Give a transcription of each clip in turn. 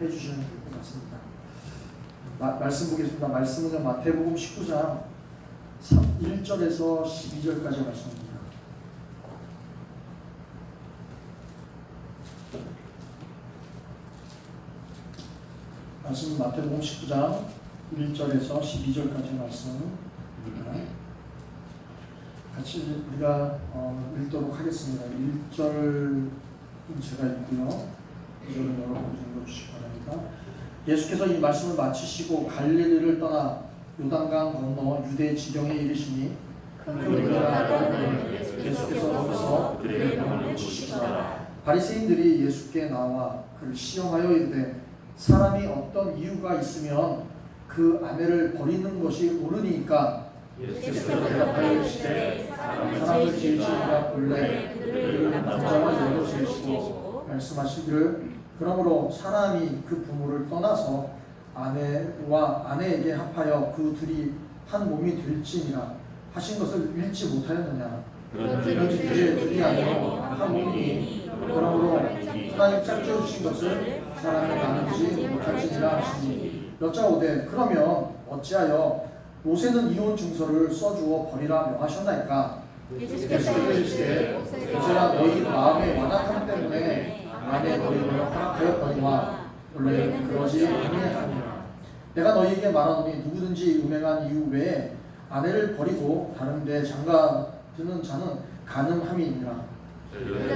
해주시면 될 것 같습니다. 말씀 보겠습니다. 말씀은 마태복음 19장 1절에서 12절까지 말씀입니다. 말씀은 마태복음 19장 1절에서 12절까지 말씀입니다. 같이 우리가 읽도록 하겠습니다. 1절 제가 읽고요. 2절은 여러분이 읽어주시기 바랍니다. 예수께서 이 말씀을 마치시고 갈릴리를 떠나 요단강 건너 유대 지경에 이르시니 예수께서 거기서 그들의 병을 고치시더라. 바리새인들이 예수께 나와 그를 시험하여 이르되 사람이 어떤 이유가 있으면 그 아내를 버리는 것이 옳으니까 예수께서 대답하여 이르시되 사람을 지으시니가 본래 그들을 남자와 여로 지으시고 말씀하시기를 그러므로 사람이 그 부모를 떠나서 아내와 아내에게 합하여 그 둘이 한 몸이 될지니라 하신 것을 읽지 못하였느냐. 그런지 그의 둘이 아니요 한 몸이니 그러므로 하나님 짝지어주신 것을 사람이 나누지 못할지니라 하시니 여짜오되 그러면 어찌하여 모세는 이혼 증서를 써주어 버리라 명하셨나이까. 예수께서 이르시되 모세가 너희 마음의 완악함 때문에 아내 버림을 허락하였거니와 원래는 그러지 아니하니라. 내가 너희에게 말하노니 누구든지 음행한 이후 외에 아내를 버리고 다른 데 장가드는 자는 가늠함이니라.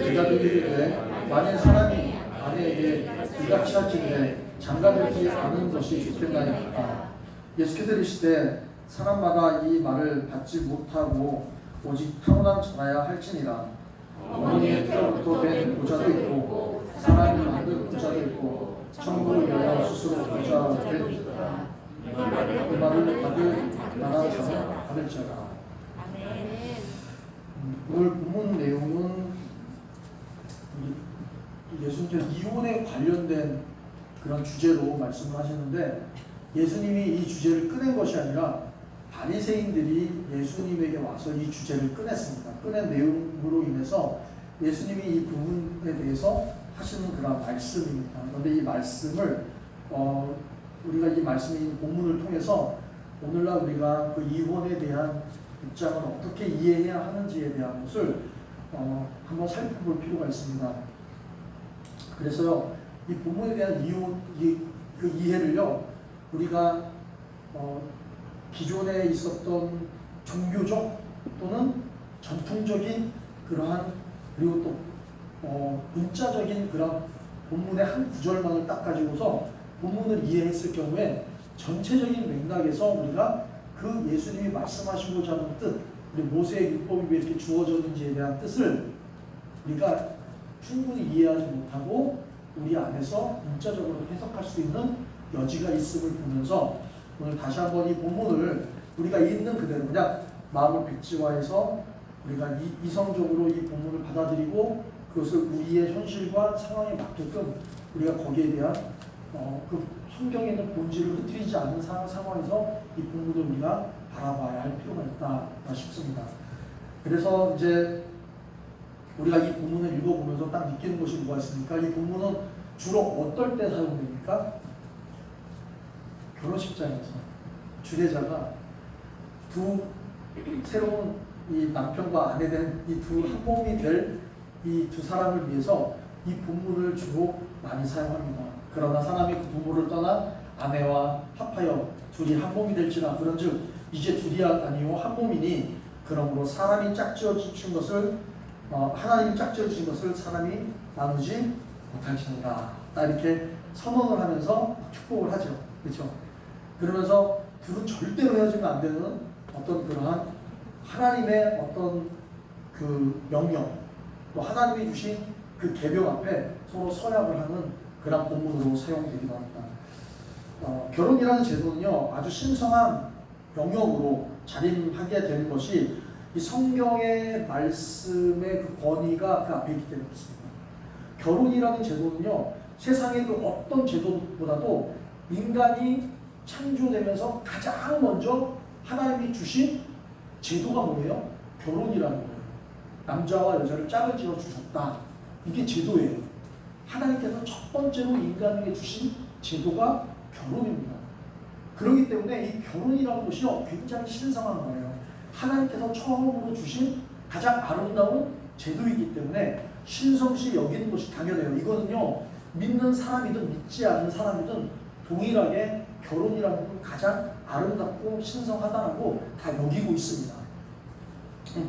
제자들이 이르되 만일 사람이 아내에게 이같이 할지인데 장가들지 않은 것이 좋겠나이까. 예수께서 이르시되 사람마다 이 말을 받지 못하고 오직 타고난 자라야 할지니라. 어머니의 태로부터 된 보좌도 있고 사람이 만든 보좌도 있고 천국을 열어 스스로 보좌 된 그 말을 받을 나라 자가 받을 자라. 오늘 본문 내용은 예수님께서 이혼에 관련된 그런 주제로 말씀을 하시는데 예수님이 이 주제를 꺼낸 것이 아니라 바리새인들이 예수님에게 와서 이 주제를 꺼냈습니다. 꺼낸 내용으로 인해서 예수님이 이 부분에 대해서 하시는 그런 말씀입니다. 그런데 이 말씀을 우리가 이 말씀인 본문을 통해서 오늘날 우리가 그 이혼에 대한 입장을 어떻게 이해해야 하는지에 대한 것을 한번 살펴볼 필요가 있습니다. 그래서요, 이 본문에 대한 그 이해를요, 우리가 기존에 있었던 종교적 또는 전통적인 그러한 그리고 또 문자적인 그런 본문의 한 구절만을 딱 가지고서 본문을 이해했을 경우에 전체적인 맥락에서 우리가 그 예수님이 말씀하시고자 하는 뜻, 우리 모세의 율법이 왜 이렇게 주어졌는지에 대한 뜻을 우리가 충분히 이해하지 못하고 우리 안에서 문자적으로 해석할 수 있는 여지가 있음을 보면서 오늘 다시 한번 이 본문을 우리가 있는 그대로 그냥 마음을 백지화해서 우리가 이성적으로 이 본문을 받아들이고 그것을 우리의 현실과 상황에 맞게끔 우리가 거기에 대한 그 성경에 있는 본질을 흐트리지 않는 상황에서 이 본문을 우리가 바라봐야 할 필요가 있다 싶습니다. 그래서 이제 우리가 이 본문을 읽어보면서 딱 느끼는 것이 뭐가 있습니까? 이 본문은 주로 어떨 때 사용됩니까? 결혼식장에서 주례자가 두 새로운 이 남편과 아내 된 이 두 한 몸이 될 이 두 사람을 위해서 이 본문을 주로 많이 사용합니다. 그러나 사람이 그 부모를 떠나 아내와 합하여 둘이 한 몸이 될지라 그런즉 이제 둘이 아니요 한 몸이니 그러므로 사람이 짝지어진 것을 하나님이 짝지어진 것을 사람이 나누지 못할지니라. 딱 이렇게 선언을 하면서 축복을 하죠. 그렇죠? 그러면서 둘은 절대로 헤어지면 안 되는 어떤 그러한 하나님의 어떤 그 명령 또 하나님이 주신 그 계명 앞에 서로 서약을 하는 그런 본문으로 사용되기도 합니다. 결혼이라는 제도는요 아주 신성한 영역으로 자림하게 되는 것이 이 성경의 말씀의 그 권위가 그 앞에 있기 때문에 그렇습니다. 결혼이라는 제도는요 세상의 그 어떤 제도보다도 인간이 창조되면서 가장 먼저 하나님이 주신 제도가 뭐예요? 결혼이라는 거예요. 남자와 여자를 짝을 지어 주셨다. 이게 제도예요. 하나님께서 첫 번째로 인간에게 주신 제도가 결혼입니다. 그렇기 때문에 이 결혼이라는 것이요 굉장히 신성한 거예요. 하나님께서 처음으로 주신 가장 아름다운 제도이기 때문에 신성시 여기는 것이 당연해요. 이거는요 믿는 사람이든 믿지 않는 사람이든 동일하게 결혼이라는 건 가장 아름답고 신성하다라고 다 여기고 있습니다.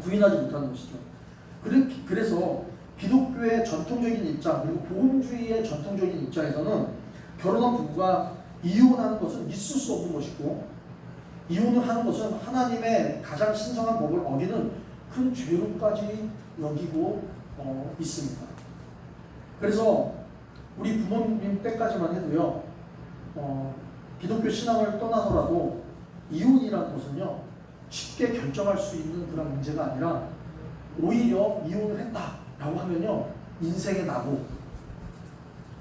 부인하지 못하는 것이죠. 그래서 기독교의 전통적인 입장 그리고 복음주의의 전통적인 입장에서는 결혼한 부부가 이혼하는 것은 있을 수 없는 것이고 이혼을 하는 것은 하나님의 가장 신성한 법을 어기는 큰 죄로까지 여기고 있습니다. 그래서 우리 부모님 때까지만 해도요 기독교 신앙을 떠나서라도 이혼이라는 것은요 쉽게 결정할 수 있는 그런 문제가 아니라 오히려 이혼을 했다라고 하면요 인생의 낙오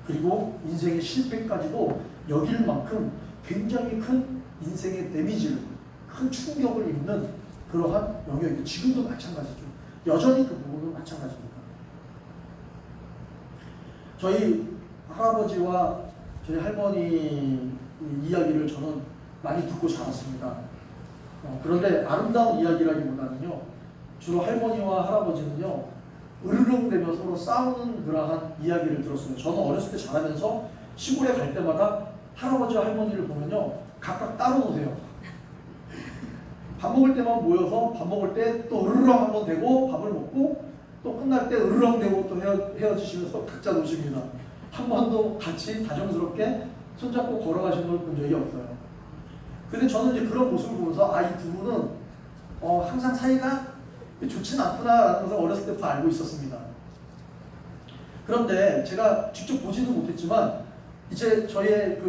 그리고 인생의 실패까지도 여길 만큼 굉장히 큰 인생의 데미지를 큰 충격을 입는 그러한 영역이고 지금도 마찬가지죠. 여전히 그 부분은 마찬가지입니다. 저희 할아버지와 저희 할머니 이야기를 저는 많이 듣고 자랐습니다. 그런데 아름다운 이야기라기보다는요 주로 할머니와 할아버지는요 으르렁대며 서로 싸우는 그러한 이야기를 들었어요. 저는 어렸을 때 자라면서 시골에 갈 때마다 할아버지와 할머니를 보면요 각각 따로 노세요. 밥 먹을 때만 모여서 밥 먹을 때 또 으르렁 한번 대고 밥을 먹고 또 끝날 때 으르렁 대고 또 헤어지시면서 각자 노십니다. 한 번도 같이 다정스럽게 손잡고 걸어가시는 걸 본 적이 없어요. 근데 저는 이제 그런 모습을 보면서 이 두 분은 항상 사이가 좋지는 않구나라는 것을 어렸을 때부터 알고 있었습니다. 그런데 제가 직접 보지도 못했지만 이제 저의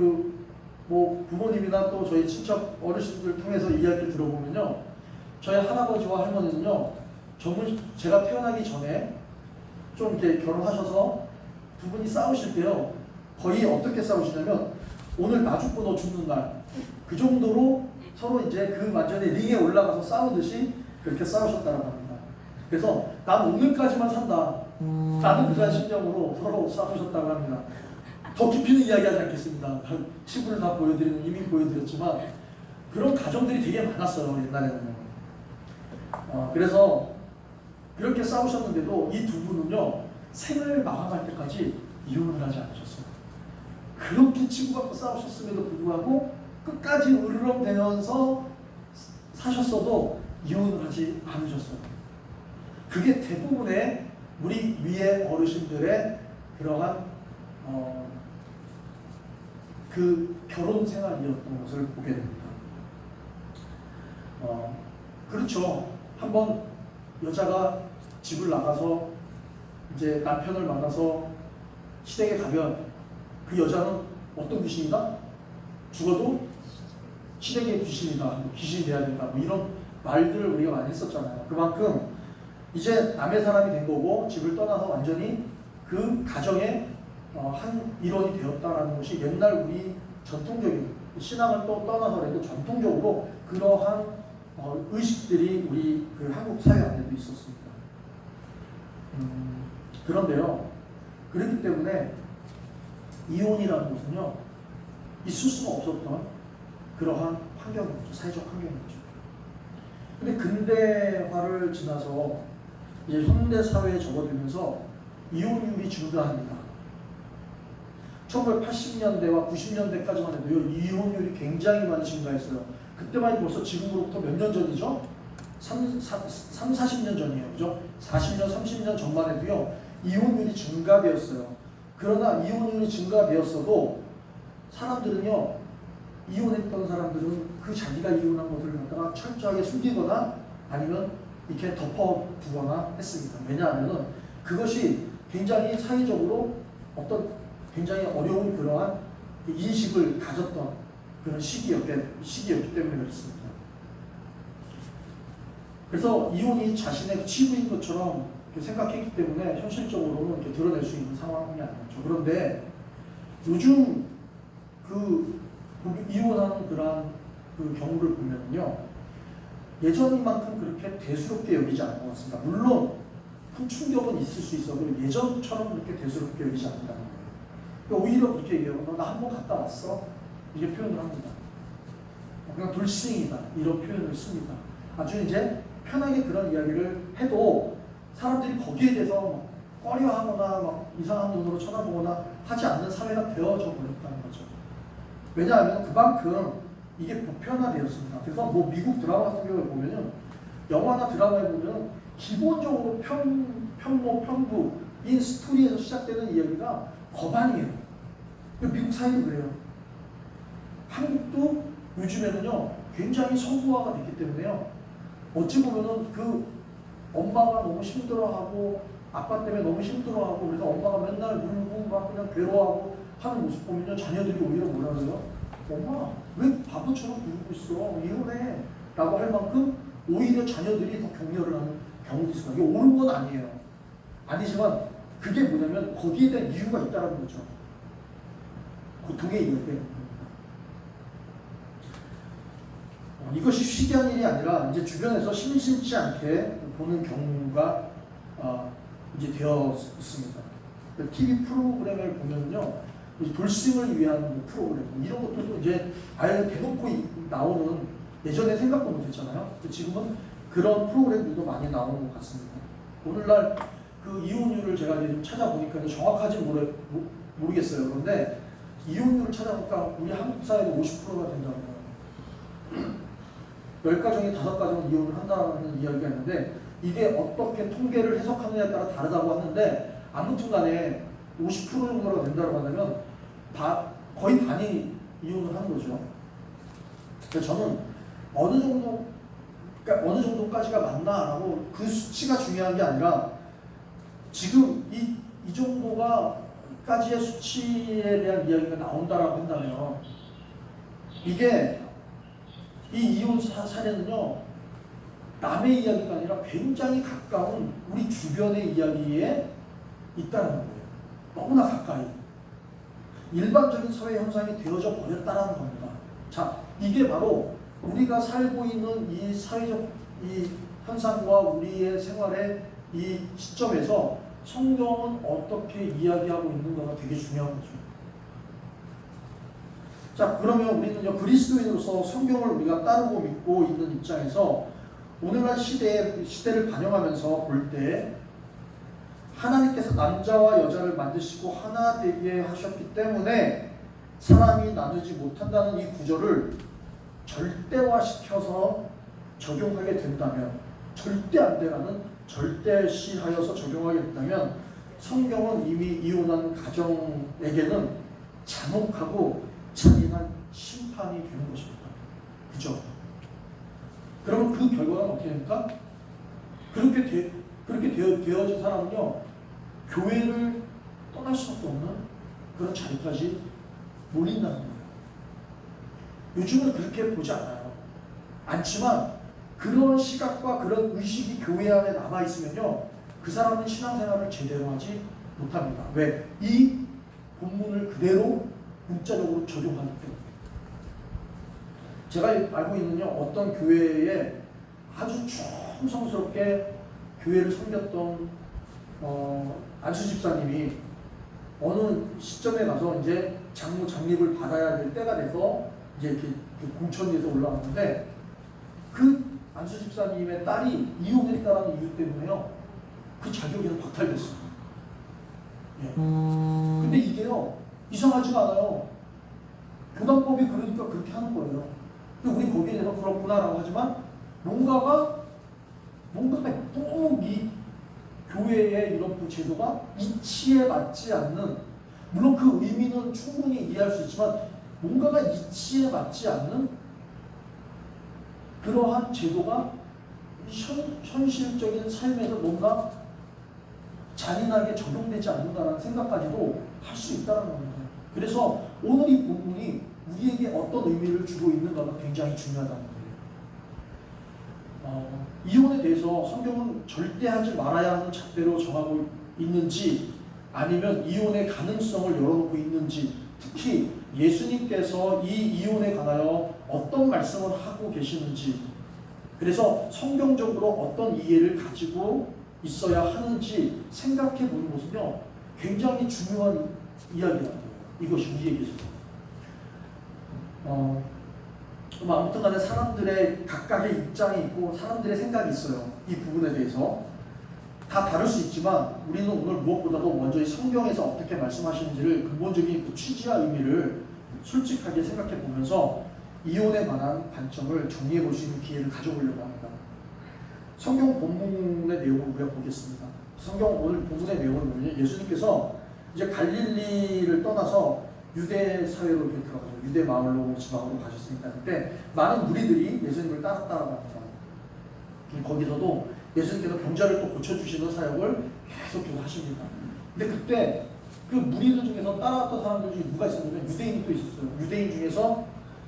부모님이나 또 저희 친척 어르신들 통해서 이야기를 들어보면요 저희 할아버지와 할머니는요 제가 태어나기 전에 좀 이렇게 결혼하셔서 두 분이 싸우실 때요 거의 어떻게 싸우시냐면 오늘 나 죽고 너 죽는 날 그 정도로 서로 이제 완전히 링에 올라가서 싸우듯이 그렇게 싸우셨다고 합니다. 그래서 난 오늘까지만 산다 라는 그런 심정으로 서로 싸우셨다고 합니다. 더 깊이는 이야기하지 않겠습니다. 시부를 다 이미 보여드렸지만 그런 가정들이 되게 많았어요 옛날에는. 그래서 그렇게 싸우셨는데도 이 두 분은요 생을 마감할 때까지 이혼을 하지 않으셨어요. 그렇게 치고받고 싸우셨음에도 불구하고 끝까지 으르렁대면서 사셨어도 이혼을 하지 않으셨어요. 그게 대부분의 우리 위의 어르신들의 그러한 그 결혼 생활이었던 것을 보게 됩니다. 그렇죠. 한번 여자가 집을 나가서 이제 남편을 만나서 시댁에 가면 그 여자는 어떤 귀신이다? 죽어도 시댁의 귀신이다. 귀신이 돼야 된다. 이런 말들을 우리가 많이 했었잖아요. 그만큼 이제 남의 사람이 된 거고 집을 떠나서 완전히 그 가정의 한 일원이 되었다라는 것이 옛날 우리 전통적인 신앙을 또 떠나서라도 전통적으로 그러한 의식들이 우리 그 한국 사회 안에도 있었습니다. 그런데요, 그렇기 때문에 이혼이라는 것은요 있을 수가 없었던 그러한 환경이었죠. 사회적 환경이었죠. 근데 근대화를 지나서 이제 현대 사회에 접어들면서 이혼율이 증가합니다. 1980년대와 90년대까지만 해도요 이혼율이 굉장히 많이 증가했어요. 그때만 해도 벌써 지금으로부터 몇 년 전이죠? 40년 전이에요. 그죠? 40년, 30년 전만 해도요 이혼율이 증가되었어요. 그러나 이혼율이 증가되었어도 사람들은요 이혼했던 사람들은 그 자기가 이혼한 것을 갖다가 철저하게 숨기거나 아니면 이렇게 덮어두거나 했습니다. 왜냐하면 그것이 굉장히 사회적으로 어떤 굉장히 어려운 그러한 인식을 가졌던 그런 시기였기 때문에 그렇습니다. 그래서 이혼이 자신의 치부인 것처럼 생각했기 때문에 현실적으로는 이렇게 드러낼 수 있는 상황이 아니었죠. 그런데 요즘 이혼하는 그러한 그 경우를 보면요 예전만큼 그렇게 대수롭게 여기지 않는 것 같습니다. 물론 큰 충격은 있을 수 있어도 예전처럼 그렇게 대수롭게 여기지 않는다는 거예요. 오히려 그렇게 얘기해요. 너 나 한 번 갔다 왔어? 이렇게 표현을 합니다. 그냥 돌싱이다 이런 표현을 씁니다. 아주 이제 편하게 그런 이야기를 해도 사람들이 거기에 대해서 막 꺼려하거나 막 이상한 눈으로 쳐다보거나 하지 않는 사회가 되어져 버렸다는 거죠. 왜냐하면 그만큼 이게 보편화되었습니다. 그래서 뭐 미국 드라마 같은 경우에 보면은 영화나 드라마에 보면 기본적으로 편모, 편부인 스토리에서 시작되는 이야기가 거반이에요. 미국 사회도 그래요. 한국도 요즘에는요 굉장히 서구화가 됐기 때문에요. 어찌 보면은 그 엄마가 너무 힘들어하고 아빠 때문에 너무 힘들어하고 그래서 엄마가 맨날 울고 막 그냥 괴로워하고 하는 모습 보면요 자녀들이 오히려 뭐라 그래요? 엄마 왜 바보처럼 굴고 있어? 이혼해 라고 할 만큼 오히려 자녀들이 더 격려를 하는 경우도 있습니다. 이게 옳은 건 아니에요. 아니지만 그게 뭐냐면 거기에 대한 이유가 있다는 거죠. 고통의 이유인데 이것이 희귀한 일이 아니라 이제 주변에서 심심치 않게 보는 경우가 이제 되어 있습니다. TV 프로그램을 보면요, 돌싱을 위한 프로그램 이런 것들도 이제 아예 대놓고 나오는 예전에 생각도 못했잖아요. 지금은 그런 프로그램들도 많이 나오는 것 같습니다. 오늘날 그 이혼율을 제가 이제 찾아보니까 정확하지 모르겠어요. 그런데 이혼율을 찾아보니까 우리 한국 사회도 50%가 된다고 해요. 10가정이 5가정은 이혼을 한다는 이야기가 있는데 이게 어떻게 통계를 해석하느냐에 따라 다르다고 하는데 아무튼 간에 50% 정도가 된다고 하면 거의 반이 이혼을 하는 거죠. 그래서 저는 어느 정도까지가 맞나라고 그 수치가 중요한 게 아니라 지금 이 정도가까지의 수치에 대한 이야기가 나온다라고 한다면 이게 이 이혼 사례는요 남의 이야기가 아니라 굉장히 가까운 우리 주변의 이야기에 있다는 거예요. 너무나 가까이 일반적인 사회 현상이 되어져 버렸다는 겁니다. 자, 이게 바로 우리가 살고 있는 이 사회적 이 현상과 우리의 생활의 이 시점에서 성경은 어떻게 이야기하고 있는가가 되게 중요한 거죠. 자, 그러면 우리는요 그리스도인으로서 성경을 우리가 따르고 믿고 있는 입장에서 오늘날 시대를 반영하면서 볼 때 하나님께서 남자와 여자를 만드시고 하나 되게 하셨기 때문에 사람이 나누지 못한다는 이 구절을 절대화시켜서 적용하게 된다면 절대 안 되라는 절대시하여서 적용하게 된다면 성경은 이미 이혼한 가정에게는 잔혹하고 잔인한 심판이 되는 것입니다. 그죠? 그러면 그 결과는 어떻게 됩니까? 그렇게 되어진 사람은요 교회를 떠날 수밖에 없는 그런 자리까지 몰린다는 거예요. 요즘은 그렇게 보지 않지만 그런 시각과 그런 의식이 교회 안에 남아있으면요 그 사람은 신앙생활을 제대로 하지 못합니다. 왜? 이 본문을 그대로 문자적으로 적용하기 때문에. 제가 알고 있는요 어떤 교회에 아주 충성스럽게 교회를 섬겼던 안수 집사님이 어느 시점에 가서 이제 장립을 받아야 될 때가 돼서 이제 이렇게 공천위에서 올라왔는데 그 안수 집사님의 딸이 이혼했다는 이유 때문에요 그 자격에서 박탈됐어요. 예. 근데 이게요 이상하지가 않아요. 교단법이 그러니까 그렇게 하는 거예요. 근데 우리 거기에 대해서 그렇구나라고 하지만 뭔가가 너무 이 교회의 이런 제도가 이치에 맞지 않는, 물론 그 의미는 충분히 이해할 수 있지만 뭔가가 이치에 맞지 않는 그러한 제도가 현실적인 삶에서 뭔가 잔인하게 적용되지 않는다는 생각까지도 할 수 있다는 겁니다. 그래서 오늘 이 본문이 우리에게 어떤 의미를 주고 있는가가 굉장히 중요하다는 거예요. 이혼에 대해서 성경은 절대 하지 말아야 하는 잣대로 정하고 있는지 아니면 이혼의 가능성을 열어놓고 있는지, 특히 예수님께서 이 이혼에 관하여 어떤 말씀을 하고 계시는지, 그래서 성경적으로 어떤 이해를 가지고 있어야 하는지 생각해 보는 것은요 굉장히 중요한 이야기라는 거예요. 이것이 우리에게 있어서. 아무튼 간에 사람들의 각각의 입장이 있고 사람들의 생각이 있어요. 이 부분에 대해서. 다 다를 수 있지만 우리는 오늘 무엇보다도 먼저 이 성경에서 어떻게 말씀하시는지를 근본적인 그 취지와 의미를 솔직하게 생각해 보면서 이혼에 관한 관점을 정리해 볼 수 있는 기회를 가져보려고 합니다. 성경 본문의 내용을 우리가 보겠습니다. 성경 오늘 본문의 내용을 보면 예수님께서 이제 갈릴리를 떠나서 유대 사회로 이렇게 들어가죠. 유대 마을로 지방으로 가셨으니까 그때 많은 무리들이 예수님을 따랐다고 합니다. 거기서도 예수님께서 병자를 또 고쳐주시는 사역을 계속 하십니다. 근데 그때 그 무리들 중에서 따라왔던 사람들 중에 누가 있었냐면 유대인이 또 있었어요. 유대인 중에서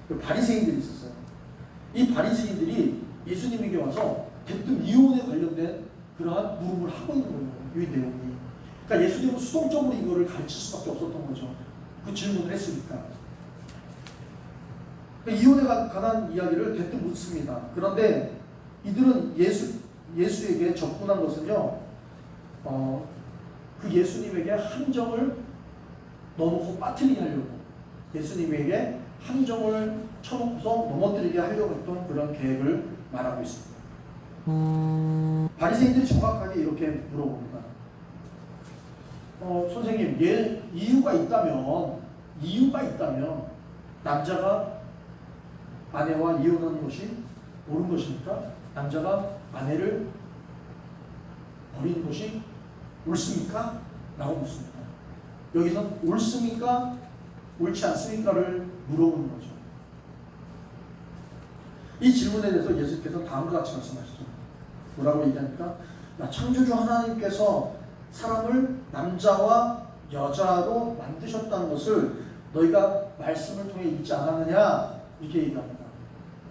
그 바리새인들이 있었어요. 이 바리새인들이 예수님에게 와서 대뜸 이혼에 관련된 그러한 물음을 하고 있는 거예요. 이 내용이. 그러니까 예수님은 수동적으로 이거를 가르칠 수밖에 없었던 거죠. 그 질문을 했으니까. 그러니까 이혼에 관한 이야기를 대뜸 묻습니다. 그런데 이들은 예수에게 접근한 것은요, 그 예수님에게 함정을 넣어놓고 빠뜨리게 하려고, 예수님에게 함정을 쳐놓고서 넘어뜨리게 하려고 했던 그런 계획을 말하고 있습니다. 바리새인들이 정확하게 이렇게 물어봅니다. 선생님, 이유가 있다면 남자가 아내와 이혼하는 것이 옳은 것입니까? 남자가 아내를 버리는 것이 옳습니까? 라고 묻습니다. 여기서 옳습니까? 옳지 않습니까를 물어보는 거죠. 이 질문에 대해서 예수께서 다음과 같이 말씀하시죠. 뭐라고 얘기합니까? 창조주 하나님께서 사람을 남자와 여자로 만드셨다는 것을 너희가 말씀을 통해 읽지 않았느냐? 이렇게 얘기합니다.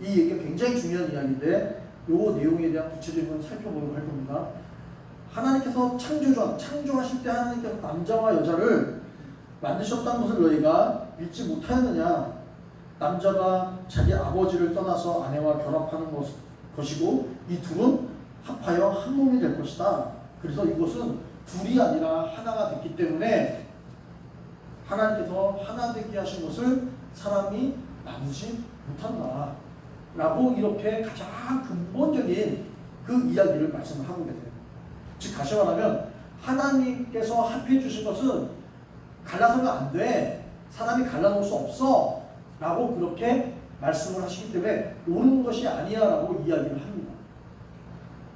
이 얘기가 굉장히 중요한 이야기인데 이 내용에 대한 구체적인 걸 살펴보려고 할 겁니다. 하나님께서 창조하실 때 하나님께서 남자와 여자를 만드셨다는 것을 너희가 읽지 못하였느냐? 남자가 자기 아버지를 떠나서 아내와 결합하는 것이고 이 둘은 합하여 한 몸이 될 것이다. 그래서 이것은 둘이 아니라 하나가 됐기 때문에 하나님께서 하나 되게 하신 것을 사람이 나누지 못한다. 라고 이렇게 가장 근본적인 그 이야기를 말씀을 하고 계세요. 즉 다시 말하면 하나님께서 합해 주신 것은 갈라서는 안 돼. 사람이 갈라놓을 수 없어. 라고 그렇게 말씀을 하시기 때문에 옳은 것이 아니야 라고 이야기를 합니다.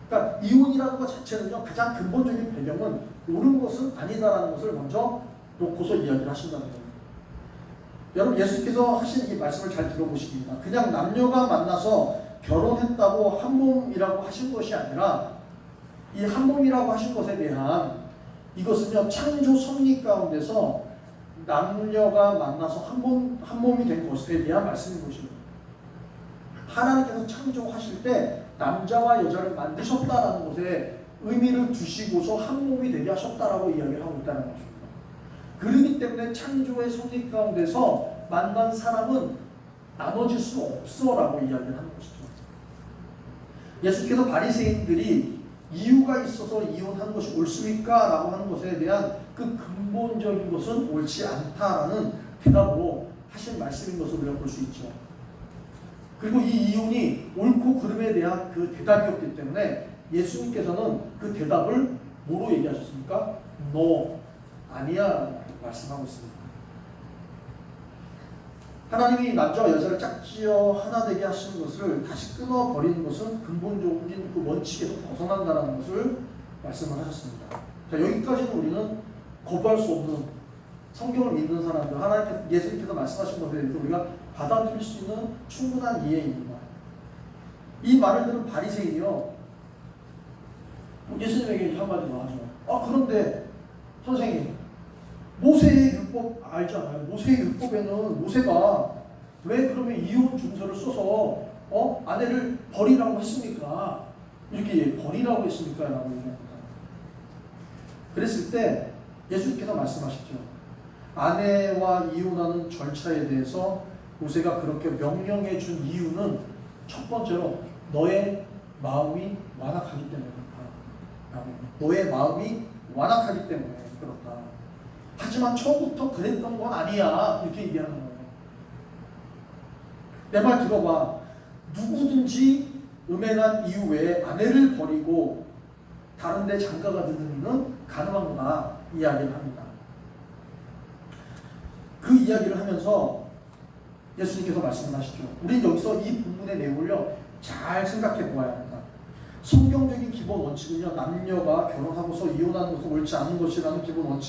그러니까 이혼이라는 것 자체는요, 가장 근본적인 배경은 옳은 것은 아니다라는 것을 먼저 놓고서 이야기를 하신다는 거예요. 여러분, 예수님께서 하신 이 말씀을 잘 들어보십니다. 그냥 남녀가 만나서 결혼했다고 한 몸이라고 하신 것이 아니라 이 한 몸이라고 하신 것에 대한 이것은요, 창조 섭리 가운데서 남녀가 만나서 한 몸이 된 것에 대한 말씀인 것입니다. 하나님께서 창조하실 때 남자와 여자를 만드셨다라는 것에 의미를 두시고서 한 몸이 되게 하셨다라고 이야기를 하고 있다는 것입니다. 그러기 때문에 창조의 섭리 가운데서 만난 사람은 나눠질 수 없어라고 이야기를 하는 것이죠. 예수께서 바리새인들이 이유가 있어서 이혼하는 것이 옳습니까? 라고 하는 것에 대한 그 근본적인 것은 옳지 않다라는 대답으로 하신 말씀인 것으로 우리가 볼 수 있죠. 그리고 이 이혼이 옳고 그름에 대한 그 대답이었기 때문에 예수님께서는 그 대답을 뭐로 얘기하셨습니까? 너 아니야 말씀하고 있습니다. 하나님이 남자와 여자를 짝지어 하나 되게 하시는 것을 다시 끊어버리는 것은 근본적인 그 원칙에서 벗어난다는 것을 말씀을 하셨습니다. 자, 여기까지는 우리는 거부할 수 없는 성경을 믿는 사람들, 하나님께서 예수님께서 말씀하신 것에 대해서 우리가 받아들일 수 있는 충분한 이해입니다. 이 말을 들은 바리새인이요, 예수님에게 한마디 더 하죠. 그런데 선생님, 모세의 율법 알잖아요. 모세의 율법에는 모세가 왜 그러면 이혼 준서를 써서 아내를 버리라고 했습니까? 이렇게 버리라고 했습니까? 라고 얘기합니다. 그랬을 때 예수님께서 말씀하시죠. 아내와 이혼하는 절차에 대해서 모세가 그렇게 명령해 준 이유는 첫 번째로 너의 마음이 완악하기 때문에 그렇다. 너의 마음이 완악하기 때문에 그렇다. 하지만 처음부터 그랬던 건 아니야. 이렇게 얘기하는 거예요. 내 말 들어봐. 누구든지 음행한 이후에 아내를 버리고 다른 데 장가가 드는 일은 가능한 거다. 이야기를 합니다. 그 이야기를 하면서 예수님께서 말씀하시죠. 우린 여기서 이 본문의 내용을요, 잘 생각해 보아야 합니다. 성경적인 기본 원칙은요, 남녀가 결혼하고서 이혼하는 것은 옳지 않은 것이라는 기본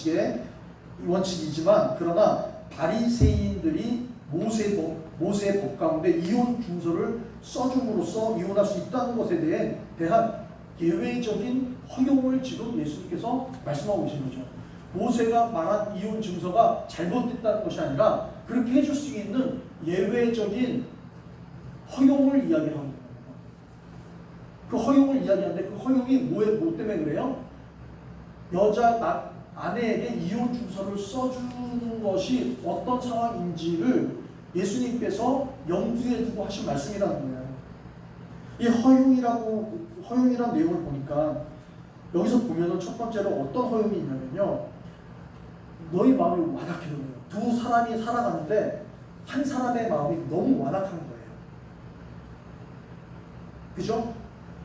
원칙이지만, 그러나 바리새인들이 모세의 법 가운데 이혼 준서를 써줌으로써 이혼할 수 있다는 것에 대한 예외적인 허용을 지금 예수님께서 말씀하고 계신 거죠. 모세가 말한 이혼 증서가 잘못됐다는 것이 아니라 그렇게 해줄 수 있는 예외적인 허용을 이야기하는 겁니다. 그 허용을 이야기하는데 그 허용이 뭐 때문에 그래요? 아내에게 이혼 증서를 써주는 것이 어떤 상황인지를 예수님께서 염두에 두고 하신 말씀이라는 거예요. 이 허용이라는 내용을 보니까 여기서 보면은 첫 번째로 어떤 허용이 있냐면요, 너희 마음이 완악해져요. 두 사람이 살아가는데 한 사람의 마음이 너무 완악한 거예요. 그죠?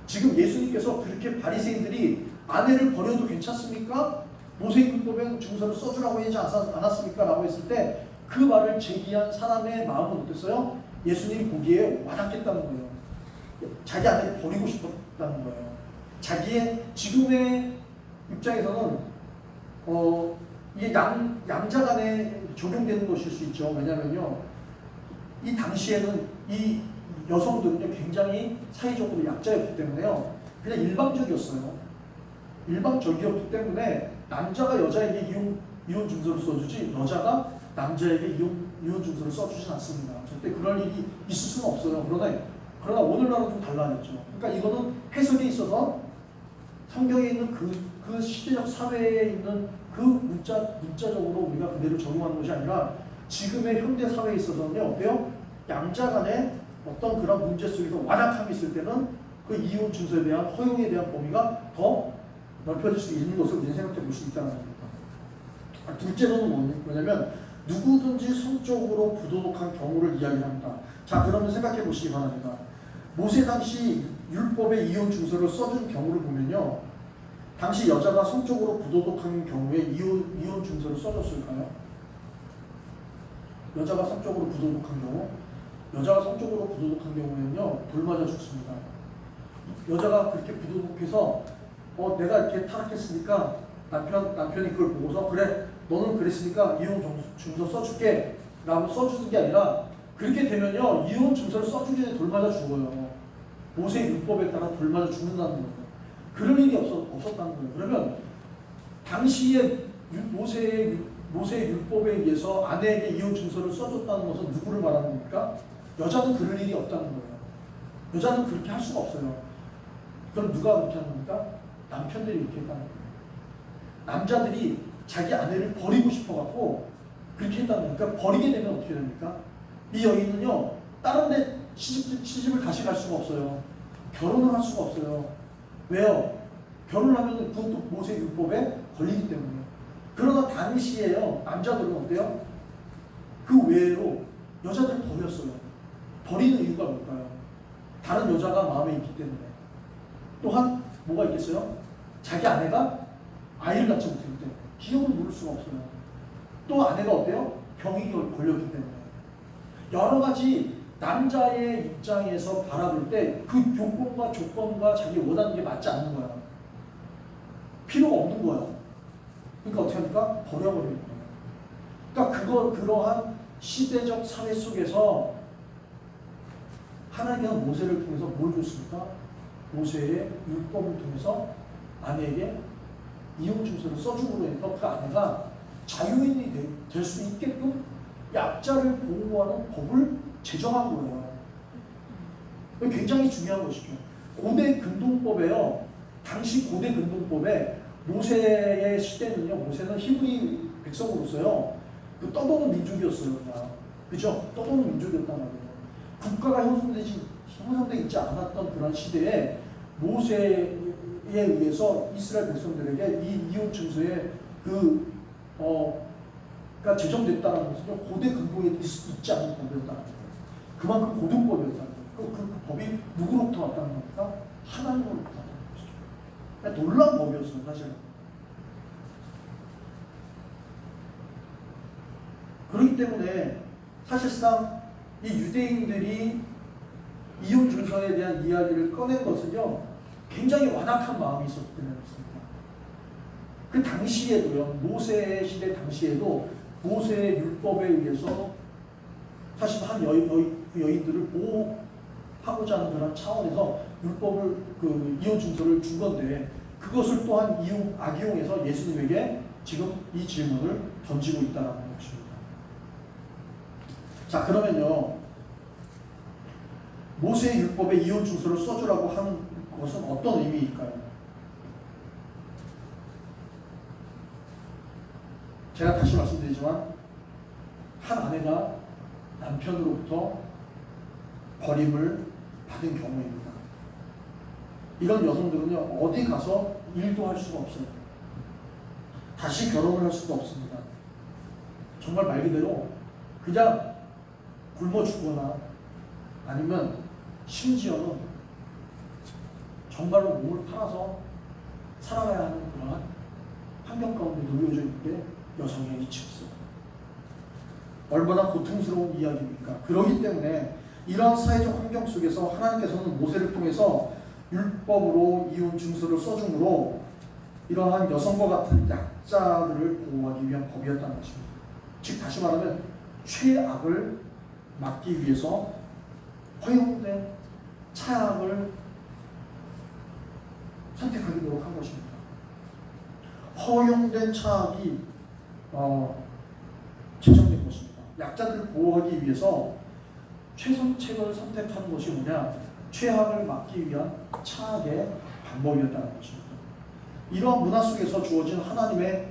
지금 예수님께서 그렇게 바리새인들이 아내를 버려도 괜찮습니까? 모세율법에 증서를 써주라고 하지 않았습니까? 라고 했을 때 그 말을 제기한 사람의 마음은 어땠어요? 예수님 보기에 와닿겠다는 거예요. 자기 아내를 버리고 싶었다는 거예요. 자기의 지금의 입장에서는 이게 양자간에 적용되는 것일 수 있죠. 왜냐면요, 이 당시에는 이 여성들은요, 굉장히 사회적으로 약자였기 때문에요, 그냥 일방적이었어요. 일방적이었기 때문에 남자가 여자에게 이혼 증서를 써주지 여자가 남자에게 이혼 증서를 써주진 않습니다. 절대 그럴 일이 있을 수는 없어요. 그러나 오늘날은 좀 달라졌죠. 그러니까 이거는 해석에 있어서 성경에 있는 그 시대적 사회에 있는 그 문자적으로 우리가 그대로 적용하는 것이 아니라 지금의 현대 사회에 있어서는요, 어때요? 양자 간에 어떤 그런 문제 속에서 완악함이 있을 때는 그 이혼 증서에 대한 허용에 대한 범위가 더 넓혀질 수 있는 것을 우리는 생각해 볼 수 있다는 겁니다. 둘째로는 뭐냐면 누구든지 성적으로 부도덕한 경우를 이야기합니다. 자, 그러면 생각해 보시기 바랍니다. 모세 당시 율법의 이혼 증서를 써준 경우를 보면요, 당시 여자가 성적으로 부도덕한 경우에 이혼 증서를 써줬을까요? 여자가 성적으로 부도덕한 경우에는요, 돌 맞아 죽습니다. 여자가 그렇게 부도덕해서 내가 이렇게 타락했으니까 남편이 그걸 보고서 그래, 너는 그랬으니까 이혼 증서 써줄게 라고 써주는 게 아니라, 그렇게 되면요, 이혼 증서를 써주기 전에 돌 맞아 죽어요. 모세 율법에 따라 돌 맞아 죽는다는 거예요. 그런 일이 없었다는 거예요. 그러면 당시에 모세의 율법에 의해서 아내에게 이혼 증서를 써줬다는 것은 누구를 말하는 겁니까? 여자는 그럴 일이 없다는 거예요. 여자는 그렇게 할 수가 없어요. 그럼 누가 그렇게 하는 겁니까? 남편들이 이렇게 했다는 거예요. 남자들이 자기 아내를 버리고 싶어갖고 그렇게 했다는 거예요. 그러니까 버리게 되면 어떻게 됩니까? 이 여인은요, 다른 데 시집을 다시 갈 수가 없어요. 결혼을 할 수가 없어요. 왜요? 결혼하면 그것도 모세 율법에 걸리기 때문에. 그러나 당시에요, 남자들은 어때요? 그 외로 여자들을 버렸어요. 버리는 이유가 뭘까요? 다른 여자가 마음에 있기 때문에. 또한 뭐가 있겠어요? 자기 아내가 아이를 낳지 못했기 때문에. 기억을 누를 수가 없어요. 또 아내가 어때요? 병이 걸렸기 때문에. 여러 가지 남자의 입장에서 바라볼 때 그 조건과 자기 원하는 게 맞지 않는 거야. 필요가 없는 거야. 그러니까 어떻게 합니까? 버려버리는 거예요. 그러니까 그러한 시대적 사회 속에서 하나님께서 모세를 통해서 뭘 줬습니까? 모세의 율법을 통해서 아내에게 이혼 증서를 써주므로 해서 그 아내가 자유인이 될 수 있게끔 약자를 보호하는 법을 제정한 거예요. 굉장히 중요한 것이죠. 고대 근동법에요, 당시 고대 근동법에 모세의 시대는요, 모세는 히브리 백성으로서요, 떠도는 민족이었어요. 그냥. 그죠? 떠도는 민족이었단 말이에요. 국가가 형성되어 있지 않았던 그런 시대에 모세에 의해서 이스라엘 백성들에게 이 이혼 증서의 제정됐다는 것은요, 고대 근본에 있지 않은 법이었다는 거예요. 그만큼 고등법이었다는 거예요. 그 법이 누구로부터 왔다는 겁니까? 하나님으로부터 왔다는 것이죠. 그러니까 놀라운 법이었어요, 사실은. 그렇기 때문에 사실상 이 유대인들이 이혼 중선에 대한 이야기를 꺼낸 것은요, 굉장히 완악한 마음이 있었기 때문에 그렇습니다. 그 당시에도요, 모세 시대 당시에도 모세의 율법에 의해서 사실 한 여인들을 보호하고자 하는 그런 차원에서 율법을, 이혼 중서를 준 건데, 그것을 또한 악용해서 예수님에게 지금 이 질문을 던지고 있다는 것입니다. 자, 그러면요, 모세의 율법에 이혼 중서를 써주라고 하는 것은 어떤 의미일까요? 제가 다시 말씀드리지만, 한 아내가 남편으로부터 버림을 받은 경우입니다. 이런 여성들은요, 어디 가서 일도 할 수가 없어요. 다시 결혼을 할 수가 없습니다. 정말 말 그대로 그냥 굶어 죽거나 아니면 심지어는 정말로 몸을 팔아서 살아가야 하는 그러한 환경 가운데 놓여져 있는 게 여성의 이치였어요. 얼마나 고통스러운 이야기입니까? 그렇기 때문에 이러한 사회적 환경 속에서 하나님께서는 모세를 통해서 율법으로 이혼 중서를 써줌으로 이러한 여성과 같은 약자들을 보호하기 위한 법이었다는 것입니다. 즉 다시 말하면 최악을 막기 위해서 허용된 차약을 선택하도록 한 것입니다. 허용된 차약이 제정된 것입니다. 약자들을 보호하기 위해서 최선책을 선택하는 것이 뭐냐? 최악을 막기 위한 차악의 방법이었다는 것입니다. 이러한 문화 속에서 주어진 하나님의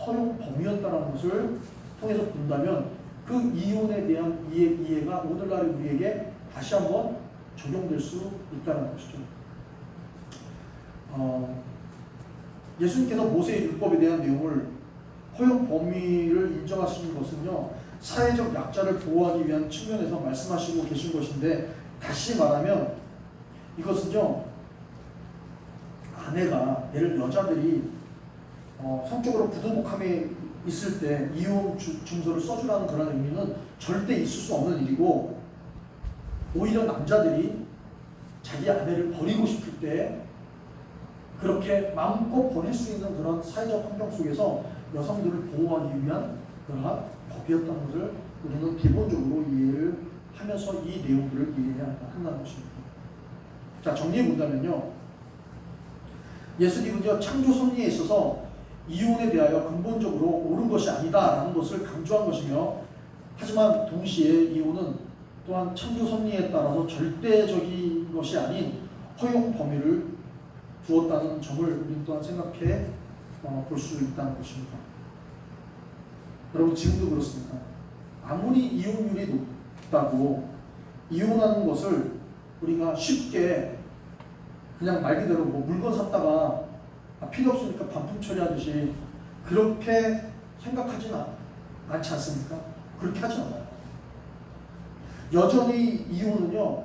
허용 범위였다는 것을 통해서 본다면 그 이혼에 대한 이해가 오늘날의 우리에게 다시 한번 적용될 수 있다는 것이죠. 예수님께서 모세의 율법에 대한 내용을 허용 범위를 인정하시는 것은요, 사회적 약자를 보호하기 위한 측면에서 말씀하시고 계신 것인데, 다시 말하면 이것은요, 아내가, 예를 여자들이 성적으로 부도덕함에 있을 때 이혼 중서를 써주라는 그런 의미는 절대 있을 수 없는 일이고, 오히려 남자들이 자기 아내를 버리고 싶을 때 그렇게 마음껏 버릴 수 있는 그런 사회적 환경 속에서 여성들을 보호하기 위한 그러한 법이었다는 것을 우리는 기본적으로 이해를 하면서 이 내용들을 이해해야 한다는 것입니다. 자, 정리해 본다면요, 예수님은요, 창조 섭리에 있어서 이혼에 대하여 근본적으로 옳은 것이 아니다라는 것을 강조한 것이며, 하지만 동시에 이혼은 또한 창조 섭리에 따라서 절대적인 것이 아닌 허용 범위를 두었다는 점을 우리는 또한 생각해 볼 수 있다는 것입니다. 여러분, 지금도 그렇습니다. 아무리 이혼율이 높다고 이혼하는 것을 우리가 쉽게 그냥 말 그대로 물건 샀다가 필요 없으니까 반품 처리하듯이 그렇게 생각하지는 않지 않습니까? 그렇게 하지 않아요. 여전히 이혼은요,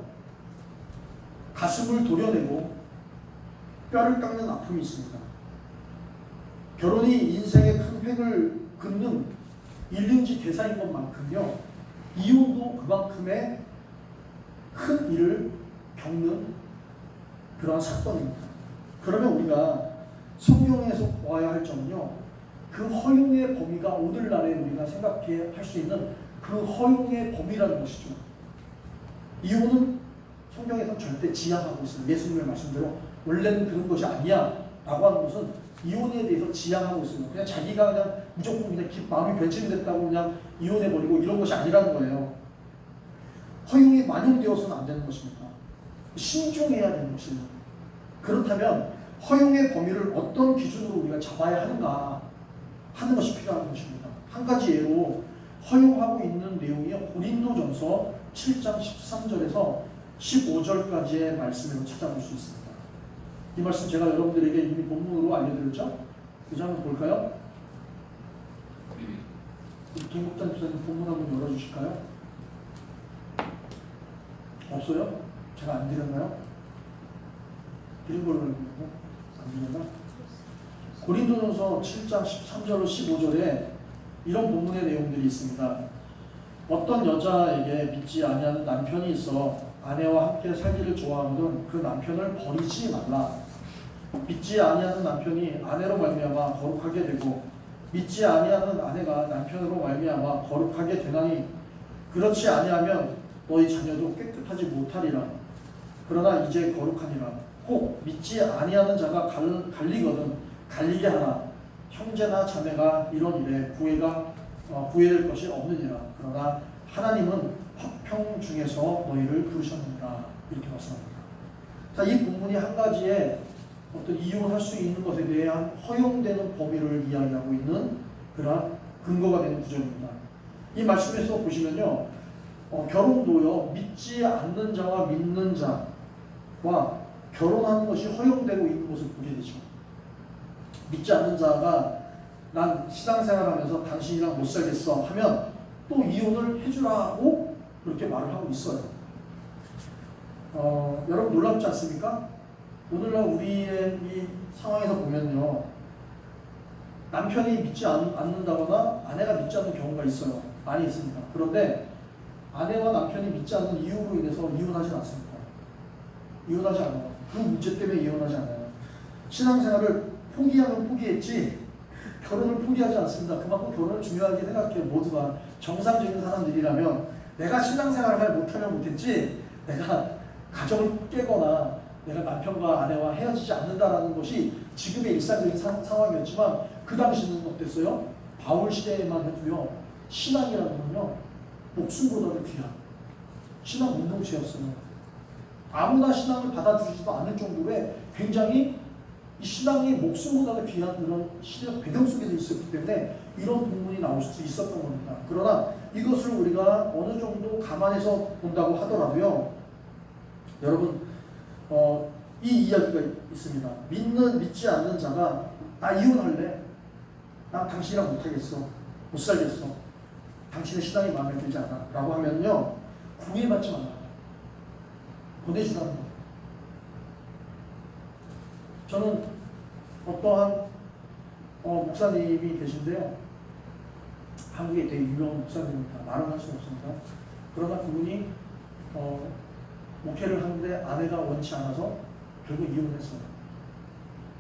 가슴을 도려내고 뼈를 깎는 아픔이 있습니다. 결혼이 인생의 큰 획을 긋는 일륜지 대사인 것만큼요, 이혼도 그만큼의 큰 일을 겪는 그러한 사건입니다. 그러면 우리가 성경에서 보아야 할 점은요, 그 허용의 범위가 오늘날에 우리가 생각해 할 수 있는 그 허용의 범위라는 것이죠. 이혼은 성경에서 절대 지양하고 있습니다. 예수님의 말씀대로 원래는 그런 것이 아니야 라고 하는 것은 이혼에 대해서 지양하고 있습니다. 그냥 자기가 그냥 무조건 그냥 마음이 변질됐다고 그냥 이혼해버리고 이런 것이 아니라는 거예요. 허용이 만용되어서는 안 되는 것입니다. 신중해야 되는 것입니다. 그렇다면 허용의 범위를 어떤 기준으로 우리가 잡아야 하는가 하는 것이 필요한 것입니다. 한 가지 예로 허용하고 있는 내용이 고린도전서 7장 13절에서 15절까지의 말씀으로 찾아볼 수 있습니다. 이 말씀 제가 여러분들에게 이미 본문으로 알려드렸죠? 그 장면 볼까요? 김국단 부사님 본문 한번 열어주실까요? 없어요? 제가 안 드렸나요? 드린 걸로 알고 있고 안 드렸나? 고린도전서 7장 13절로 15절에 이런 본문의 내용들이 있습니다. 어떤 여자에게 믿지 아니하는 남편이 있어 아내와 함께 살기를 좋아하거든 그 남편을 버리지 말라. 믿지 아니하는 남편이 아내로 말미암아 거룩하게 되고 믿지 아니하는 아내가 남편으로 말미암아 거룩하게 되나니 그렇지 아니하면 너희 자녀도 깨끗하지 못하리라. 그러나 이제 거룩하니라. 혹 믿지 아니하는 자가 갈리거든 갈리게 하나 형제나 자매가 이런 일에 구애될 것이 없느니라. 그러나 하나님은 화평 중에서 너희를 부르셨느니라. 이렇게 말씀합니다. 자, 이 본문이 한 가지의 어떤 이용할 수 있는 것에 대한 허용되는 범위를 이야기하고 있는 그러한 근거가 되는 구절입니다. 이 말씀에서 보시면요, 결혼도요 믿지 않는 자와 믿는 자와 결혼하는 것이 허용되고 있는 것을 보게 되죠. 믿지 않는 자가 난 신앙생활하면서 당신이랑 못 살겠어 하면 또 이혼을 해주라고 그렇게 말을 하고 있어요. 여러분 놀랍지 않습니까? 오늘날 우리의 이 상황에서 보면요, 남편이 믿지 않는다거나 아내가 믿지 않는 경우가 있어요. 많이 있습니다. 그런데 아내와 남편이 믿지 않는 이유로 인해서 이혼하지 않습니다. 이혼하지 않아요. 그 문제 때문에 이혼하지 않아요. 신앙생활을 포기하면 포기했지 결혼을 포기하지 않습니다. 그만큼 결혼을 중요하게 생각해요. 모두가 정상적인 사람들이라면 내가 신앙생활을 잘 못하면 못했지 내가 가정을 깨거나 내가 남편과 아내와 헤어지지 않는다라는 것이 지금의 일상적인 상황이었지만 그 당시는 어땠어요? 바울 시대에만 해도요, 신앙이라는 건요 목숨보다도 귀한 신앙 운동체였어요. 아무나 신앙을 받아주지도 않을 정도의 굉장히 이 신앙이 목숨보다도 귀한 그런 시대적 배경 속에서 있었기 때문에 이런 본문이 나올 수 있었던 겁니다. 그러나 이것을 우리가 어느 정도 감안해서 본다고 하더라도요, 여러분 이 이야기가 있습니다. 믿지 않는 자가 나 이혼할래, 난 당신이랑 못하겠어, 못 살겠어, 당신의 신앙이 마음에 들지 않아 라고 하면요 구애받지 말라, 보내주라는 거예요. 저는 어떠한 목사님이 계신데요, 한국에 되게 유명한 목사님입니다. 말은 할 수 없습니다. 그러나 그분이 목회를 하는데 아내가 원치 않아서 결국 이혼했어요.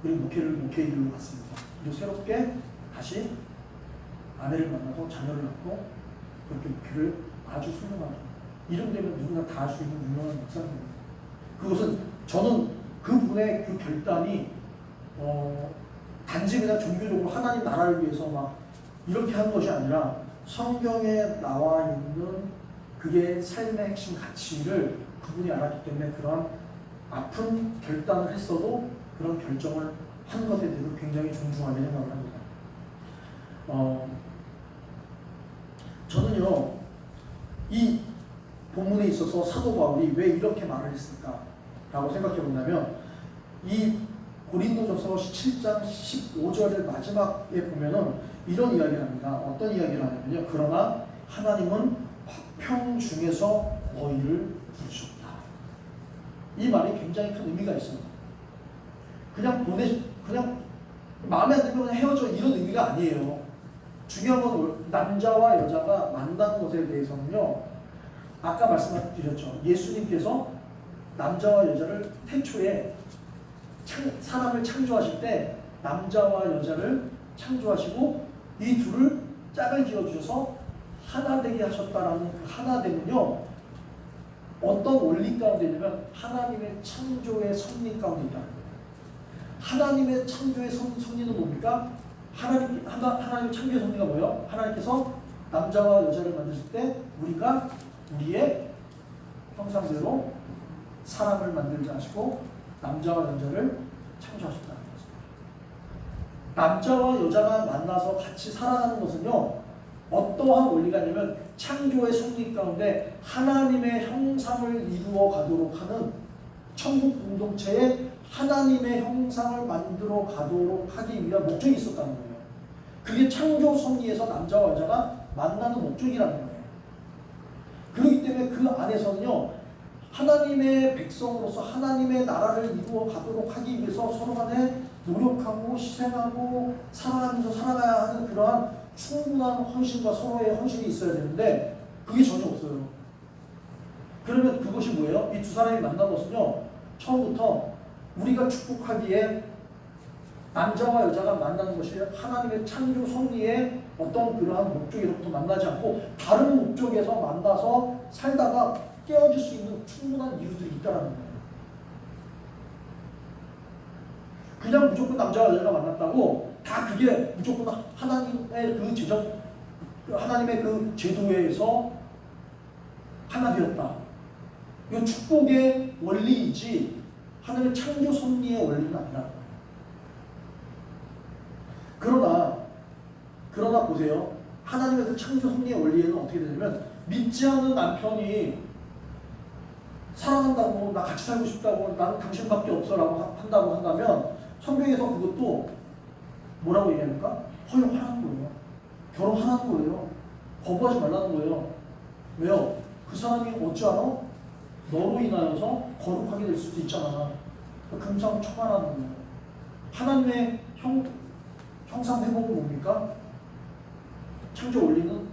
그리고 목회 일로 갔습니다. 그리고 새롭게 다시 아내를 만나서 자녀를 낳고 그렇게 목회를 아주 훌륭하게 이름 되면 누구나 다 할 수 있는 유명한 목사님입니다. 그것은 저는 그분의 그 결단이 단지 그냥 종교적으로 하나님 나라를 위해서 막 이렇게 하는 것이 아니라 성경에 나와 있는 그게 삶의 핵심 가치를 그분이 알았기 때문에 그러한 아픈 결단을 했어도 그런 결정을 한 것에 대해서 굉장히 존중하게 생각을 합니다. 저는요, 이 본문에 있어서 사도 바울이 왜 이렇게 말을 했을까 라고 생각해 본다면, 이 고린도전서 7장 15절의 마지막에 보면은 이런 이야기를 합니다. 어떤 이야기를 하냐면요, 그러나 하나님은 화평 중에서 너희를 부르셨다. 이 말이 굉장히 큰 의미가 있어요. 그냥 마음에 안 들면 헤어져 이런 의미가 아니에요. 중요한 건 남자와 여자가 만나는 것에 대해서는요, 아까 말씀드렸죠. 예수님께서 남자와 여자를 태초에 사람을 창조하실 때 남자와 여자를 창조하시고 이 둘을 짝을 지어주셔서 하나 되게 하셨다라는 그 하나됨은요, 어떤 원리 가운데 있냐면 하나님의 창조의 섭리 가운데 있다는 거예요. 하나님의 창조의 섭리는 뭡니까? 하나님의 창조의 섭리가 뭐예요? 하나님께서 남자와 여자를 만드실 때 우리가 우리의 형상대로 사람을 만들자 하시고 남자와 여자를 창조하셨다는 것입니다. 남자와 여자가 만나서 같이 살아가는 것은요, 어떠한 원리가 있냐면 창조의 섭리 가운데 하나님의 형상을 이루어 가도록 하는 천국 공동체에 하나님의 형상을 만들어 가도록 하기 위한 목적이 있었다는 거예요. 그게 창조 섭리에서 남자와 여자가 만나는 목적이라는 거예요. 그렇기 때문에 그 안에서는요, 하나님의 백성으로서 하나님의 나라를 이루어 가도록 하기 위해서 서로 간에 노력하고 희생하고 살아가면서 살아가야 하는 그러한 충분한 헌신과 서로의 헌신이 있어야 되는데 그게 전혀 없어요. 그러면 그것이 뭐예요? 이 두 사람이 만난 것은요, 처음부터 우리가 축복하기에 남자와 여자가 만나는 것이 하나님의 창조 섭리의 어떤 그러한 목적으로부터 만나지 않고 다른 목적에서 만나서 살다가 깨어질 수 있는 충분한 이유들이 있다는 거예요. 그냥 무조건 남자와 여자가 만났다고 다 그게 무조건 하나님의 그 제정, 하나님의 그 제도에서 하나 되었다. 이건 축복의 원리이지 하나님의 창조 섭리의 원리는 아니라. 그러나 보세요. 하나님의 그 창조 섭리의 원리에는 어떻게 되냐면 믿지 않는 남편이 사랑한다고, 나 같이 살고 싶다고, 나는 당신밖에 없어라고 한다고 한다면 성경에서 그것도 뭐라고 얘기합니까? 허용하라는 거예요. 결혼하라는 거예요. 거부하지 말라는 거예요. 왜요? 그 사람이 어찌 알아? 너로 인하여서 거룩하게 될 수도 있잖아. 금상 초반하는 거예요. 하나님의 형상 회복은 뭡니까? 창조 원리는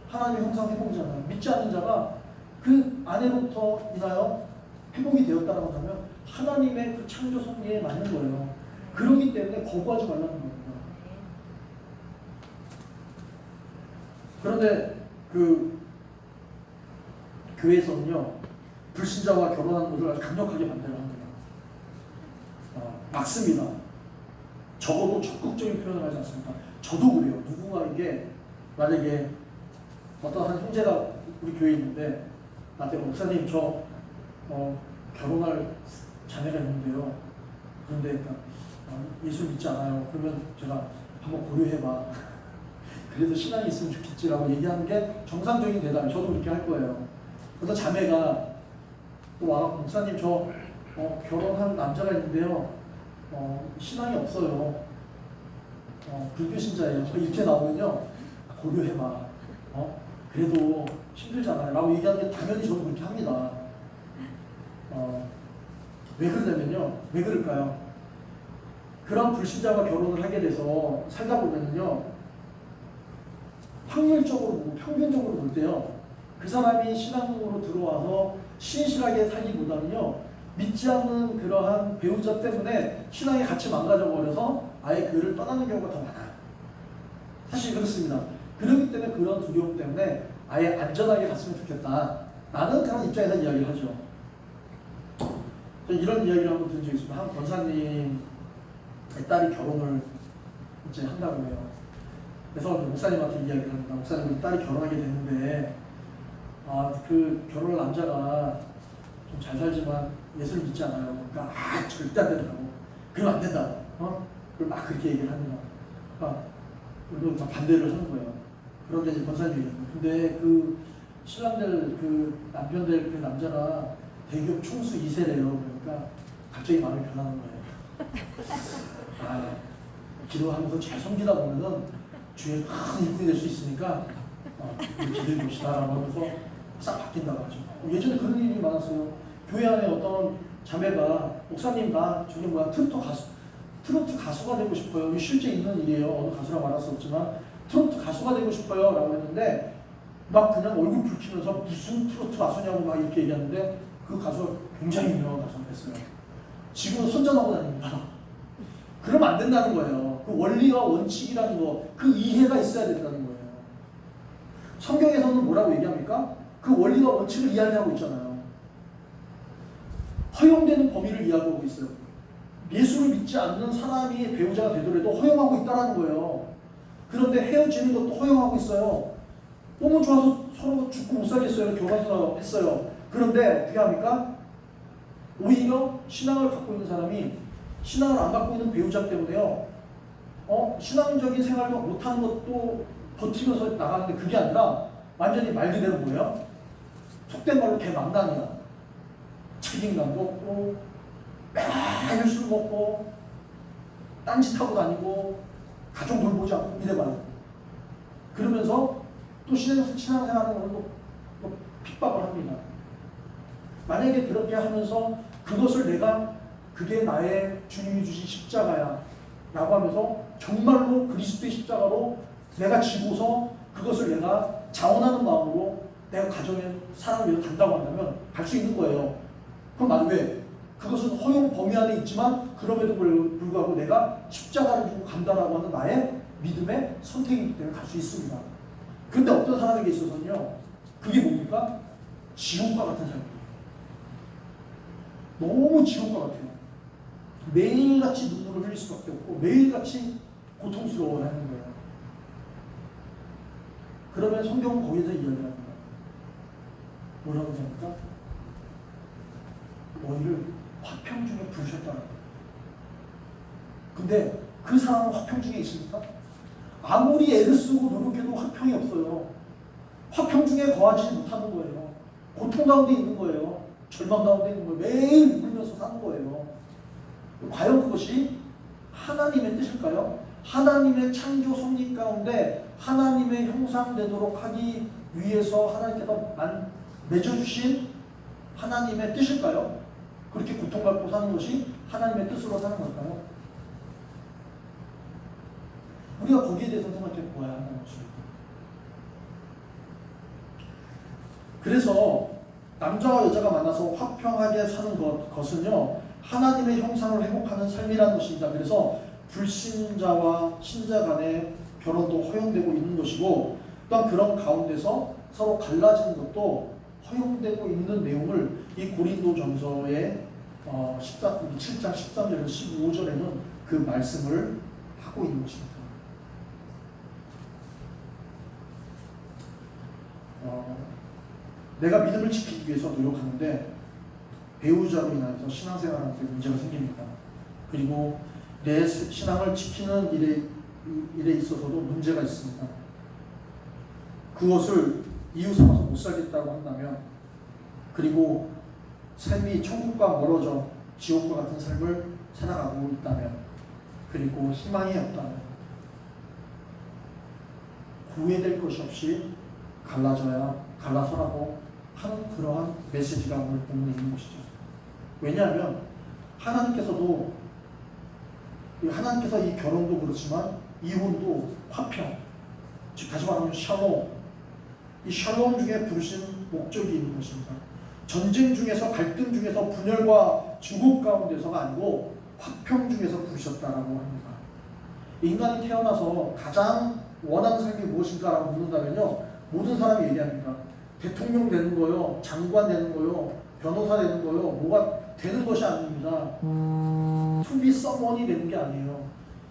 하나님의 형상 회복이잖아요. 믿지 않는 자가 그 안에로부터 인하여 회복이 되었다고 한다면 하나님의 그 창조 섭리에 맞는 거예요. 그렇기 때문에 거부하지 말라는 겁니다. 그런데 그 교회에서는요, 불신자와 결혼하는 것을 아주 강력하게 반대를 합니다. 막습니다. 적어도 적극적인 표현을 하지 않습니다. 저도 그래요. 누군가에게 만약에 어떤 한 형제가 우리 교회에 있는데 나한테 목사님 저 결혼할 자매가 있는데요. 그런데 예수 믿지 않아요. 그러면 제가 한번 고려해봐. 그래도 신앙이 있으면 좋겠지라고 얘기하는 게 정상적인 대답이에요. 저도 그렇게 할 거예요. 어떤 자매가 또 와서 목사님 저 결혼한 남자가 있는데요. 신앙이 없어요. 불교 신자예요. 이렇게 나오면요. 고려해봐. 그래도 힘들잖아요. 라고 얘기하는 게 당연히 저도 그렇게 합니다. 왜 그러냐면요. 왜 그럴까요? 그런 불신자와 결혼을 하게 돼서 살다 보면요. 확률적으로 보고 평균적으로 볼 때요. 그 사람이 신앙으로 들어와서 신실하게 살기보다는요. 믿지 않는 그러한 배우자 때문에 신앙이 같이 망가져버려서 아예 교회를 떠나는 경우가 더 많아요. 사실 그렇습니다. 그렇기 때문에 그런 두려움 때문에 아예 안전하게 갔으면 좋겠다. 나는 그런 입장에서 이야기를 하죠. 이런 이야기를 한번 들은 적이 있습니다. 한 권사님의 딸이 결혼을 이제 한다고 해요. 그래서 목사님한테 이야기를 합니다. 목사님, 딸이 결혼하게 됐는데 그 결혼할 남자가 좀 잘 살지만 예수를 믿지 않아요. 그러니까 절대 안 된다고. 그러면 안 된다. 그걸 막 그렇게 얘기를 합니다. 그리고 막 반대를 하는 거예요. 그런데 이제 권사님이 근데 그 신랑들 그 남편들 그 남자가 대기업 총수 2세래요. 그러니까 갑자기 마음이 변하는 거예요. 기도하면서 잘 섬기다 보면은 주에 큰 일꾼이 될 수 있으니까 기도해 봅시다라고 하면서 싹 바뀐다고 하죠. 예전에 그런 일이 많았어요. 교회 안에 어떤 자매가 목사님 나 저기 트로트 가수가 되고 싶어요. 실제 있는 일이에요. 어느 가수라고 말할 수 없지만 트로트 가수가 되고 싶어요 라고 했는데 막 그냥 얼굴 붉히면서 무슨 트로트 가수냐고 막 이렇게 얘기하는데 그 가수가 굉장히 유명한 가수가 됐어요. 지금은 선전하고 다닙니다. 그러면 안 된다는 거예요. 그 원리와 원칙이라는 거, 그 이해가 있어야 된다는 거예요. 성경에서는 뭐라고 얘기합니까? 그 원리와 원칙을 이야기하고 있잖아요. 허용되는 범위를 이야기하고 있어요. 예수를 믿지 않는 사람이 배우자가 되더라도 허용하고 있다는 거예요. 그런데 헤어지는 것도 허용하고 있어요. 너무 좋아서 서로 죽고 못 살겠어요. 결혼해서 했어요. 그런데 어떻게 합니까? 오히려 신앙을 갖고 있는 사람이 신앙을 안 갖고 있는 배우자 때문에요. 신앙적인 생활도 못하는 것도 버티면서 나가는데 그게 아니라 완전히 말 그대로 뭐예요? 속된 말로 개망난이야. 책임감도 없고 매일 술 먹고 딴짓하고 다니고 가족 돌보지 않고 이래봐요. 그러면서 또 신앙생활하는 것을 또 핍박을 합니다. 만약에 그렇게 하면서 그것을 내가 그게 나의 주님이 주신 십자가야 라고 하면서 정말로 그리스도의 십자가로 내가 지고서 그것을 내가 자원하는 마음으로 내가 가정의 사랑을 위해서 간다고 한다면 갈 수 있는 거예요. 그럼 나는 왜? 그것은 허용 범위 안에 있지만 그럼에도 불구하고 내가 십자가를 주고 간다라고 하는 나의 믿음의 선택이기 때문에 갈 수 있습니다. 그런데 어떤 사람에게 있어서는요, 그게 뭡니까? 지옥과 같은 삶이에요. 너무 지옥과 같아요. 매일같이 눈물을 흘릴 수밖에 없고 매일같이 고통스러워하는 거예요. 그러면 성경은 거기서 이야기를 합니다. 뭐라고 합니까? 너희를 화평 중에 부르셨다는 거예요. 근데 그 사람은 화평 중에 있습니까? 아무리 애를 쓰고 노력해도 화평이 없어요. 화평 중에 거하지 못하는 거예요. 고통 가운데 있는 거예요. 절망 가운데 있는 거예요. 매일 울면서 사는 거예요. 과연 그것이 하나님의 뜻일까요? 하나님의 창조 섭리 가운데 하나님의 형상 되도록 하기 위해서 하나님께서 맺어주신 하나님의 뜻일까요? 그렇게 고통받고 사는 것이 하나님의 뜻으로 사는 걸까요? 우리가 거기에 대해서 생각해 보아야 하는 것입니다. 그래서 남자와 여자가 만나서 화평하게 사는 것은요, 하나님의 형상을 회복하는 삶이라는 것입니다. 그래서 불신자와 신자 간의 결혼도 허용되고 있는 것이고, 또한 그런 가운데서 서로 갈라지는 것도 허용되고 있는 내용을 이 고린도전서의 7장 13절에서 15절에는 그 말씀을 하고 있는 것입니다. 내가 믿음을 지키기 위해서 노력하는데 배우자로 인해서 신앙생활한테 문제가 생깁니다. 그리고 내 신앙을 지키는 일에 있어서도 문제가 있습니다. 그것을 이유 삼아서 못 살겠다고 한다면, 그리고 삶이 천국과 멀어져 지옥과 같은 삶을 살아가고 있다면, 그리고 희망이 없다면, 구애될 것이 없이 갈라서라고 하는 그러한 메시지가 오늘 본문에 있는 것이죠. 왜냐하면 하나님께서 이 결혼도 그렇지만 이혼도 화평, 즉 다시 말하면 샬롬, 이 샬롬 중에 부르신 목적이 있는 것입니다. 전쟁 중에서, 갈등 중에서, 분열과 중국 가운데서가 아니고 화평 중에서 부르셨다라고 합니다. 인간이 태어나서 가장 원하는 삶이 무엇인가라고 묻는다면요, 모든 사람이 얘기합니다. 대통령 되는 거요, 장관 되는 거요, 변호사 되는 거요, 뭐가 되는 것이 아닙니다. To be someone이 되는 게 아니에요.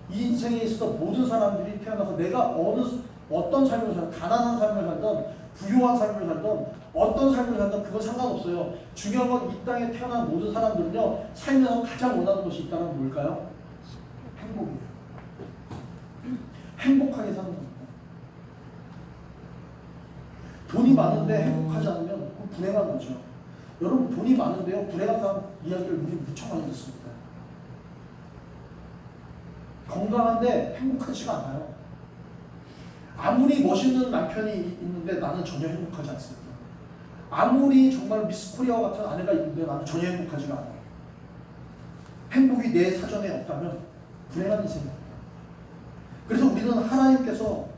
이 인생에 있어서 모든 사람들이 태어나서 내가 어떤 삶을 살든, 가난한 삶을 살든, 부유한 삶을 살든, 어떤 삶을 살든 그건 상관없어요. 중요한 건 이 땅에 태어난 모든 사람들은요, 살면서 가장 원하는 것이 있다는 건 뭘까요? 행복이에요. 행복하게 사는 겁니다. 돈이 많은데 행복하지 않으면 그건 불행한 거죠. 여러분, 돈이 많은데요, 불행한 사람 이야기를 우리 무척 많이 듣습니다. 건강한데 행복하지가 않아요. 아무리 멋있는 남편이 있는데 나는 전혀 행복하지 않습니다. 아무리 정말 미스 코리아와 같은 아내가 있는데 나는 전혀 행복하지가 않아요. 행복이 내 사전에 없다면 불행한 인생입니다. 그래서 우리는 하나님께서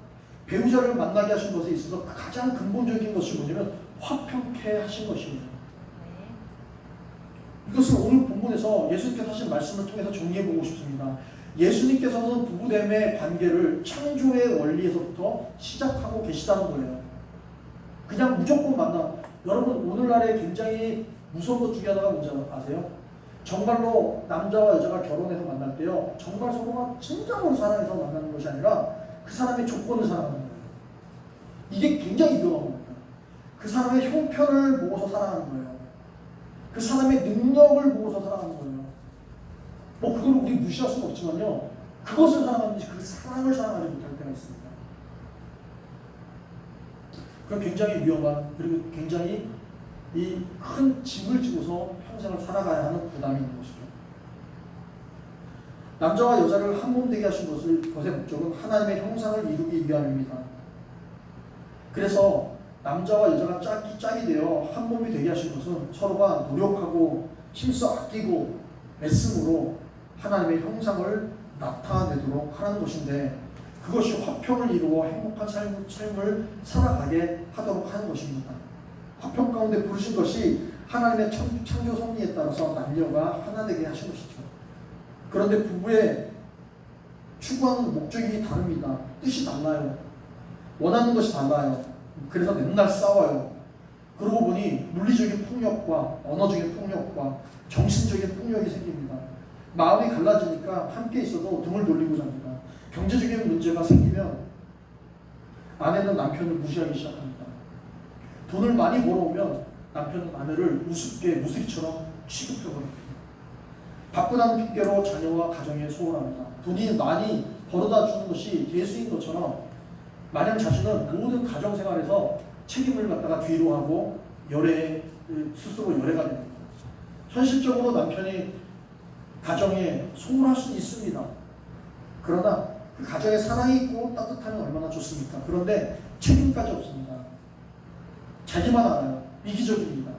배우자를 만나게 하신 것에 있어서 가장 근본적인 것이 뭐냐면 화평케 하신 것입니다. 이것을 오늘 본문에서 예수님께서 하신 말씀을 통해서 정리해보고 싶습니다. 예수님께서는 부부됨의 관계를 창조의 원리에서부터 시작하고 계시다는 거예요. 그냥 무조건 만나. 여러분, 오늘날에 굉장히 무서운 것 중에 하나가 뭔지 아세요? 정말로 남자와 여자가 결혼해서 만날 때요, 정말 서로가 진정으로 사랑해서 만나는 것이 아니라 그 사람의 조건을 사랑하는 거예요. 이게 굉장히 위험한 겁니다. 그 사람의 형편을 보고서 사랑하는 거예요. 그 사람의 능력을 보고서 사랑하는 거예요. 뭐 그걸 우리 무시할 수는 없지만요, 그것을 사랑하는지 그 사랑을 사랑하지 못할 때가 있습니다. 그건 굉장히 위험한, 그리고 굉장히 이 큰 짐을 지고서 평생을 살아가야 하는 부담이 있는 것이죠. 남자와 여자를 한 몸 되게 하신 것의 목적은 하나님의 형상을 이루기 위함입니다. 그래서 남자와 여자가 짝이 되어 한 몸이 되게 하신 것은 서로가 노력하고 힘써 아끼고 애씀으로 하나님의 형상을 나타내도록 하는 것인데, 그것이 화평을 이루어 행복한 삶을 살아가게 하도록 하는 것입니다. 화평 가운데 부르신 것이 하나님의 창조 섭리에 따라서 남녀가 하나 되게 하신 것이죠. 그런데 부부의 추구하는 목적이 다릅니다. 뜻이 달라요. 원하는 것이 달라요. 그래서 맨날 싸워요. 그러고 보니 물리적인 폭력과 언어적인 폭력과 정신적인 폭력이 생깁니다. 마음이 갈라지니까 함께 있어도 등을 돌리고 잡니다. 경제적인 문제가 생기면 아내는 남편을 무시하기 시작합니다. 돈을 많이 벌어오면 남편은 아내를 우습게 무수리처럼 취급해버립니다. 바쁘다는 핑계로 자녀와 가정에 소홀합니다. 돈이 많이 벌어다 주는 것이 예수인 것처럼 마냥 자신은 모든 가정생활에서 책임을 갖다가 뒤로 하고 스스로 열애가 됩니다. 현실적으로 남편이 가정에 소홀할 수는 있습니다. 그러나 그 가정에 사랑이 있고 따뜻하면 얼마나 좋습니까? 그런데 책임까지 없습니다. 자기만 알아요. 이기적입니다.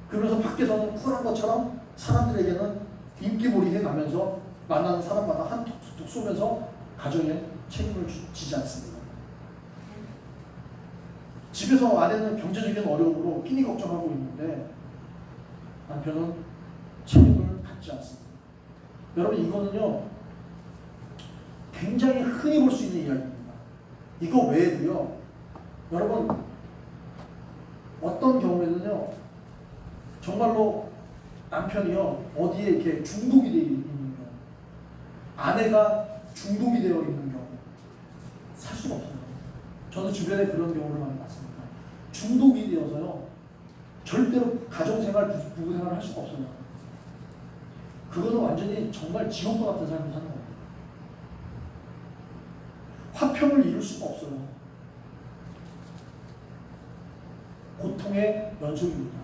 그러면서 밖에서는 쿨한 것처럼 사람들에게는 인기몰이 해가면서 만나는 사람마다 한 툭툭 쏘면서 가정에 책임을 지지 않습니다. 집에서 아내는 경제적인 어려움으로 끼니 걱정하고 있는데 남편은 책임을 갖지 않습니다. 여러분, 이거는요 굉장히 흔히 볼 수 있는 이야기입니다. 이거 외에도요, 여러분 어떤 경우에는요 정말로 남편이요 어디에 이렇게 중독이 되어 있는 경우, 아내가 중독이 되어 있는 경우 살 수가 없어요. 저는 주변에 그런 경우를 많이 봤습니다. 중독이 되어서요 절대로 가정생활, 부부생활을 할 수가 없어요. 그거는 완전히 정말 지옥과 같은 삶을 사는 거예요. 화평을 이룰 수가 없어요. 고통의 연속입니다.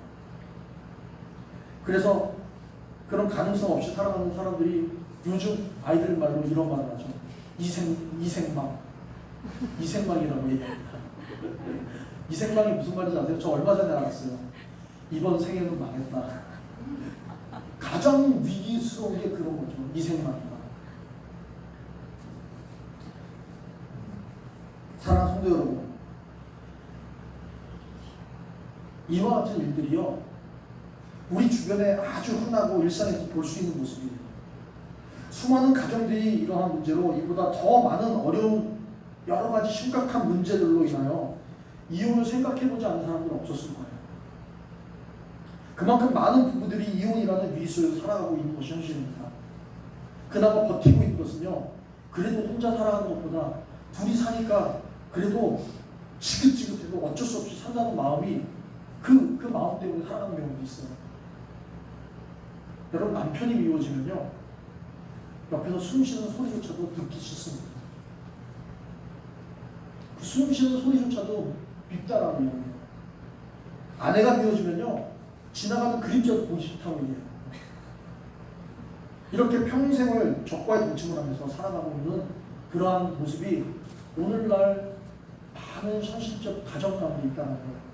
그래서 그런 가능성 없이 살아가는 사람들이 요즘 아이들 말로 이런 말을 하죠. 이생망. 이생망이라고 얘기합니다. 이생망이 무슨 말인지 아세요? 저 얼마 전에 알았어요. 이번 생에는 망했다. 가장 위기스러운 게 그런 거죠. 이생망이다. 사랑하는 성도 여러분, 이와 같은 일들이요 우리 주변에 아주 흔하고 일상에서 볼 수 있는 모습이에요. 수많은 가정들이 이러한 문제로 이보다 더 많은 어려운 여러 가지 심각한 문제들로 인하여 이혼을 생각해보지 않은 사람들은 없었을 거예요. 그만큼 많은 부부들이 이혼이라는 위기속에서 살아가고 있는 것이 현실입니다. 그나마 버티고 있는 것은요 그래도 혼자 살아가는 것보다 둘이 사니까 그래도 지긋지긋해도 어쩔 수 없이 산다는 마음이 그 마음 때문에 살아가는 경우도 있어요. 여러분, 남편이 미워지면요 옆에서 숨 쉬는 소리조차도 듣기 싫습니다. 그 숨 쉬는 소리조차도 밉다라는 얘기예요. 아내가 미워지면요 지나가는 그림자도 보기 싫다고 얘기해요. 이렇게 평생을 적과의 동침을 하면서 살아가고 있는 그러한 모습이 오늘날 많은 현실적 가정 가운데 있다는 거예요.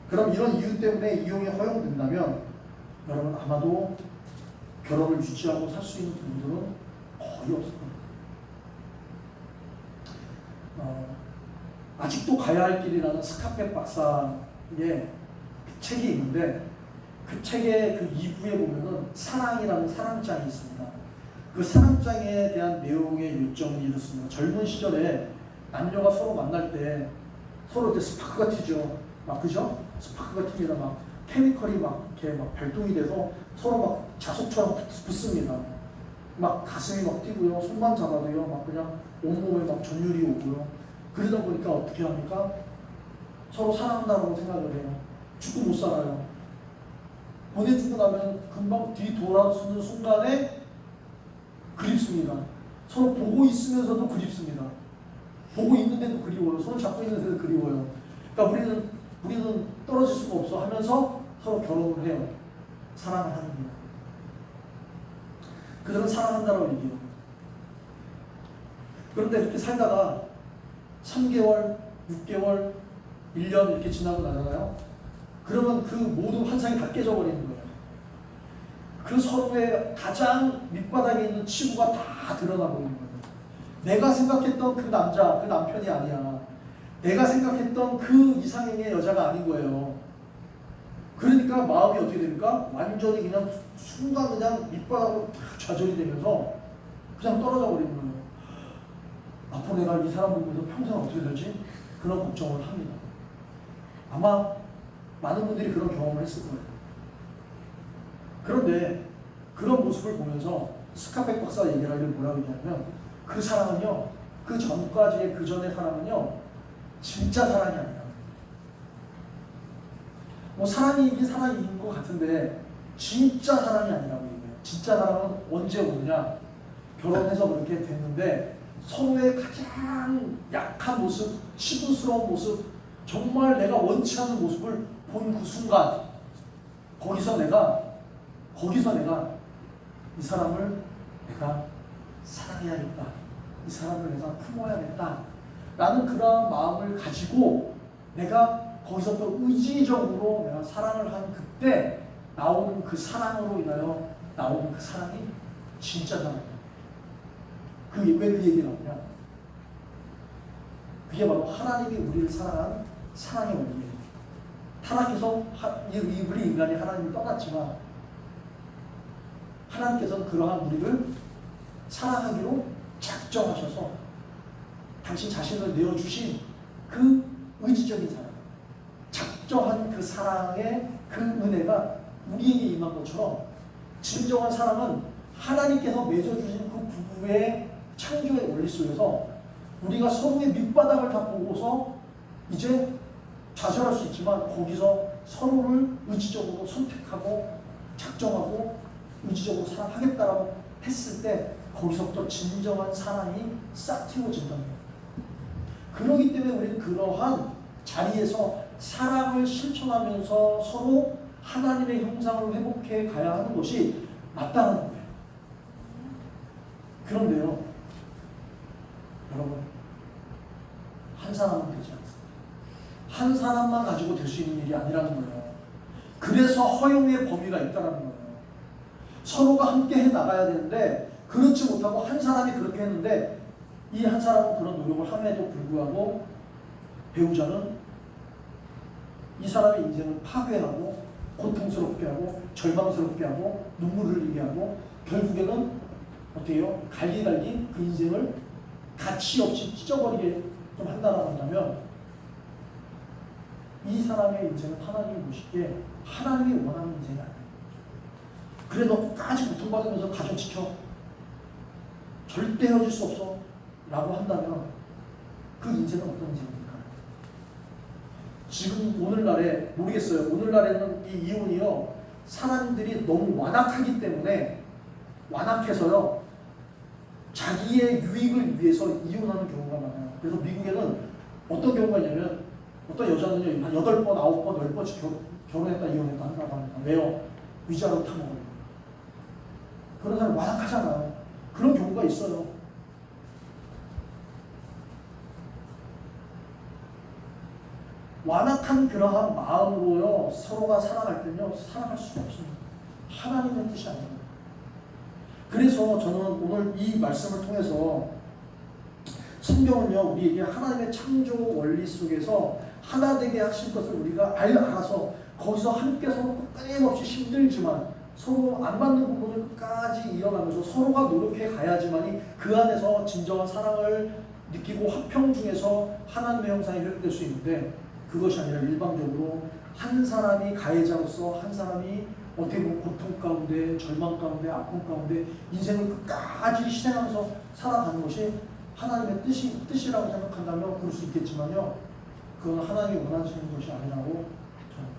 그럼 이런 이유 때문에 이혼이 허용된다면 여러분 아마도 결혼을 유지하고 살 수 있는 부분들은 거의 없을 겁니다. 아직도 가야 할 길이라는 스카펫 박사의 책이 있는데 그 책의 그 2부에 보면은 사랑이라는 사랑장이 있습니다. 그 사랑장에 대한 내용의 요점은 이렇습니다. 젊은 시절에 남녀가 서로 만날 때 서로 이제 스파크가 튀죠. 막 그죠? 스파크가 튑니다. 막 케미컬이 막 이렇게 막 발동이 돼서 서로 막 자석처럼 붙습니다. 막 가슴이 막 뛰고요. 손만 잡아도요. 막 그냥 온몸에 막 전율이 오고요. 그러다 보니까 어떻게 합니까? 서로 사랑한다고 생각을 해요. 죽고 못 살아요. 보내주고 나면 금방 뒤 돌아서는 순간에 그립습니다. 서로 보고 있으면서도 그립습니다. 보고 있는데도 그리워요. 손을 잡고 있는데도 그리워요. 그러니까 우리는 떨어질 수가 없어 하면서 서로 결혼을 해요. 사랑을 하는 거예요. 그들은 사랑한다라고 얘기해요. 그런데 이렇게 살다가 3개월, 6개월, 1년 이렇게 지나고 나잖아요. 그러면 그 모든 환상이 다 깨져버리는 거예요. 그 서로의 가장 밑바닥에 있는 치부가 다 드러나고 있는 거예요. 내가 생각했던 그 남자, 그 남편이 아니야. 내가 생각했던 그 이상형의 여자가 아닌 거예요. 그러니까 마음이 어떻게 됩니까? 완전히 그냥 순간 그냥 밑바닥으로 탁 좌절이 되면서 그냥 떨어져 버리는 거예요. 앞으로 내가 이 사람 보면서 평생 어떻게 되지? 그런 걱정을 합니다. 아마 많은 분들이 그런 경험을 했을 거예요. 그런데 그런 모습을 보면서 스카펙 박사가 얘기를 하길 뭐라고 얘기하냐면 그 사랑은요, 그 전까지의 그 전의 사랑은요 진짜 사랑이 아니라 뭐 사랑이긴 사랑인 것 같은데 진짜 사랑이 아니라고 얘기해요. 진짜 사랑은 언제 오느냐? 결혼해서 그렇게 됐는데 서로의 가장 약한 모습, 치부스러운 모습, 정말 내가 원치 않는 모습을 본 그 순간 거기서 내가 이 사람을 내가 사랑해야겠다. 이 사람을 내가 품어야겠다. 라는 그런 마음을 가지고 내가 거기서 또 의지적으로 내가 사랑을 한 그때 나오는 그 사랑으로 인하여 나오는 그 사랑이 진짜 사랑이에요. 그게 왜 그 얘기가 나오냐? 그게 바로 하나님이 우리를 사랑한 사랑의 원리예요. 타락해서 우리 인간이 하나님을 떠났지만 하나님께서는 그러한 우리를 사랑하기로 작정하셔서 당신 자신을 내어주신 그 의지적인 사랑, 작정한 그 사랑의 그 은혜가 우리에게 임한 것처럼 진정한 사랑은 하나님께서 맺어주신 그 부부의 창조의 원리 속에서 우리가 서로의 밑바닥을 다 보고서 이제 좌절할 수 있지만 거기서 서로를 의지적으로 선택하고 작정하고 의지적으로 사랑하겠다라고 했을 때 거기서부터 진정한 사랑이 싹 틔워진다는 거예요. 그렇기 때문에 우리는 그러한 자리에서 사랑을 실천하면서 서로 하나님의 형상을 회복해 가야 하는 것이 맞다는 거예요. 그런데요, 여러분, 한 사람은 되지 않습니다. 한 사람만 가지고 될 수 있는 일이 아니라는 거예요. 그래서 허용의 범위가 있다는 거예요. 서로가 함께 해 나가야 되는데 그렇지 못하고 한 사람이 그렇게 했는데 이 한 사람은 그런 노력을 함에도 불구하고 배우자는 이 사람의 인생을 파괴하고 고통스럽게 하고 절망스럽게 하고 눈물을 흘리게 하고 결국에는 어떻게 해요? 갈기갈기 그 인생을 가치 없이 찢어버리게 좀 한다라고 한다면 이 사람의 인생은 하나님이 보시기에 하나님이 원하는 인생이 아니에요. 그래 너 끝까지 고통받으면서 가정 지켜 절대 헤어질 수 없어 라고 한다면 그 인생은 어떤 인생입니까? 지금 오늘날에 모르겠어요. 오늘날에는 이 이혼이요 사람들이 너무 완악하기 때문에 완악해서요 자기의 유익을 위해서 이혼하는 경우가 많아요. 그래서 미국에는 어떤 경우가 있냐면 어떤 여자는요 한 8번, 9번, 10번씩 결혼했다 이혼했다 한다고 합니다. 왜요? 위자료 타먹어요. 그런 사람 완악하잖아요. 그런 경우가 있어요. 완악한 그러한 마음으로요 서로가 살아갈 때는요 살아갈 수가 없습니다. 하나님의 뜻이 아닙니다. 그래서 저는 오늘 이 말씀을 통해서 성경은요 우리에게 하나님의 창조 원리 속에서 하나 되게 하실 것을 우리가 알아서 거기서 함께 서로 끊임없이 힘들지만 서로 안 맞는 부분을 끝까지 이어가면서 서로가 노력해 가야지만이 그 안에서 진정한 사랑을 느끼고 화평 중에서 하나님의 형상이 회복될 수 있는데 그것이 아니라 일방적으로 한 사람이 가해자로서 한 사람이 어떻게 보면 고통 가운데 절망 가운데 아픔 가운데 인생을 끝까지 희생하면서 살아가는 것이 하나님의 뜻이라고 생각한다면 그럴 수 있겠지만요 그건 하나님이 원하시는 것이 아니라고 저는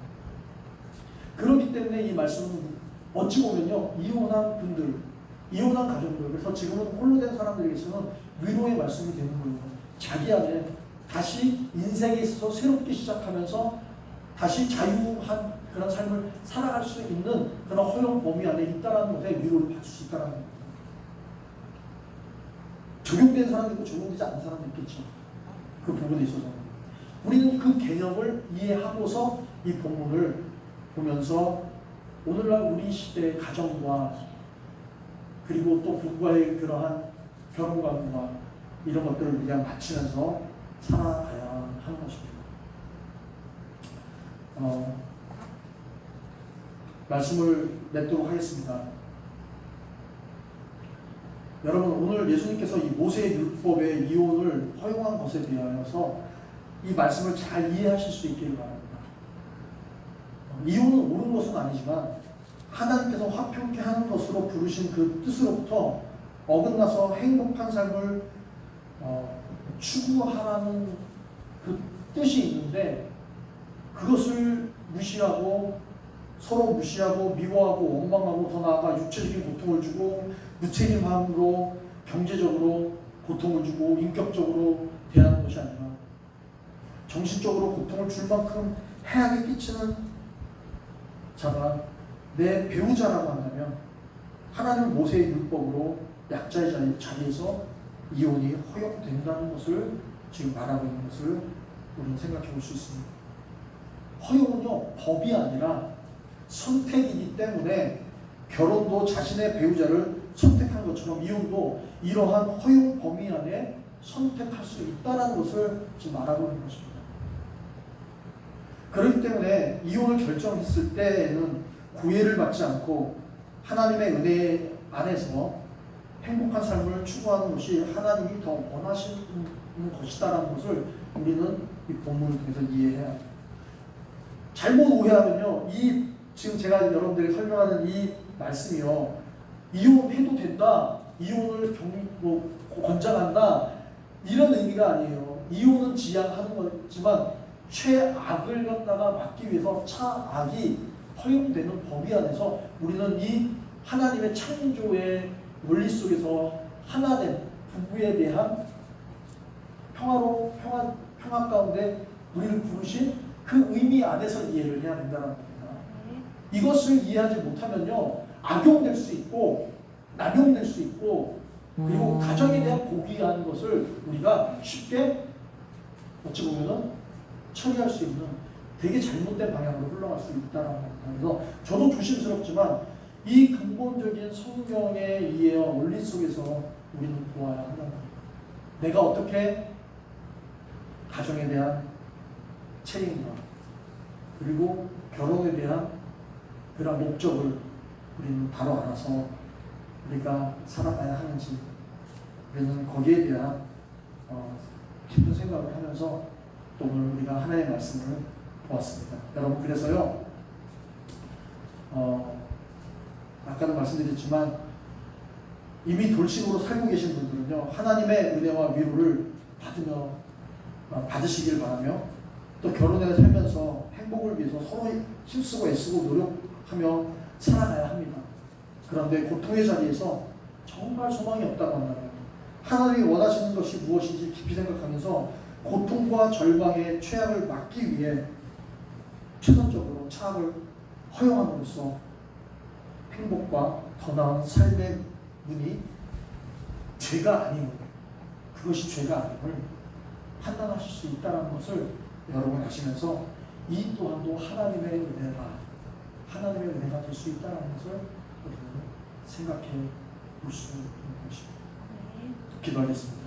그렇기 때문에 이 말씀은 어찌 보면요 이혼한 분들 이혼한 가정들 그래서 지금은 홀로 된 사람들에게서는 위로의 말씀이 되는 거예요. 자기 안에 다시 인생에 있어서 새롭게 시작하면서 다시 자유한 그런 삶을 살아갈 수 있는 그런 허용 범위 안에 있다는 것에 위로를 받을 수 있다는 겁니다. 적용된 사람도 있고 적용되지 않는 사람도 있겠죠. 그 부분에 있어서. 우리는 그 개념을 이해하고서 이 본문을 보면서 오늘날 우리 시대의 가정과 그리고 또 부부와의 그러한 결혼관과 이런 것들을 우리가 맞추면서 살아가야 하는 것입니다. 말씀을 맺도록 하겠습니다. 여러분, 오늘 예수님께서 이 모세의 율법의 이혼을 허용한 것에 대하여서 이 말씀을 잘 이해하실 수 있기를 바랍니다. 이혼은 옳은 것은 아니지만 하나님께서 화평케 하는 것으로 부르신 그 뜻으로부터 어긋나서 행복한 삶을 추구하라는 그 뜻이 있는데, 그것을 무시하고 서로 무시하고 미워하고 원망하고 더 나아가 육체적인 고통을 주고 무책임함으로 경제적으로 고통을 주고 인격적으로 대하는 것이 아니라 정신적으로 고통을 줄 만큼 해악을 끼치는 자가 내 배우자라고 한다면 하나님은 모세의 율법으로 약자의 자리에서 이혼이 허용된다는 것을 지금 말하고 있는 것을 우리는 생각해 볼 수 있습니다. 허용은요, 법이 아니라 선택이기 때문에 결혼도 자신의 배우자를 선택한 것처럼 이혼도 이러한 허용 범위 안에 선택할 수 있다는 것을 지금 말하고 있는 것입니다. 그렇기 때문에 이혼을 결정했을 때에는 구애를 받지 않고 하나님의 은혜 안에서 행복한 삶을 추구하는 것이 하나님이 더 원하시는 것이다라는 것을 우리는 이 본문을 통해서 이해해야 합니다. 잘못 오해하면요, 이 지금 제가 여러분들에게 설명하는 이 말씀이요, 이혼해도 된다, 이혼을 권장한다, 이런 의미가 아니에요. 이혼은 지양하는 거지만 최악을 갖다가 막기 위해서 차악이 허용되는 범위 안에서 우리는 이 하나님의 창조의 원리 속에서 하나된 부부에 대한 평화 가운데 우리를 부르신 그 의미 안에서 이해를 해야 된다는 겁니다. 이것을 이해하지 못하면요, 악용될 수 있고 남용될 수 있고, 그리고 가정에 대한 고귀한 것을 우리가 쉽게 어찌 보면은 처리할 수 있는 되게 잘못된 방향으로 흘러갈 수 있다는 겁니다. 그래서 저도 조심스럽지만 이 근본적인 성경의 이해와 원리 속에서 우리는 보아야 한다는 겁니다. 내가 어떻게 가정에 대한 책임과 그리고 결혼에 대한 그런 목적을 우리는 바로 알아서 우리가 살아가야 하는지, 우리는 거기에 대한 깊은 생각을 하면서 또 오늘 우리가 하나의 말씀을 보았습니다. 여러분, 그래서요, 아까도 말씀드렸지만 이미 돌싱으로 살고 계신 분들은요, 하나님의 은혜와 위로를 받으시길 바라며, 또 결혼에 살면서 행복을 위해서 서로 힘쓰고 애쓰고 노력하며 살아가야 합니다. 그런데 고통의 자리에서 정말 소망이 없다고 한다면 하나님이 원하시는 것이 무엇인지 깊이 생각하면서 고통과 절망의 최악을 막기 위해 최선적으로 차악을 허용함으로써 행복과 더 나은 삶의 문이 죄가 아님을, 그것이 죄가 아님을 판단하실 수 있다는 것을 여러분 아시면서 이 또한도 하나님의 은혜가 될 수 있다는 것을 우리는 생각해 볼 수 있는 것입니다. 기도하겠습니다.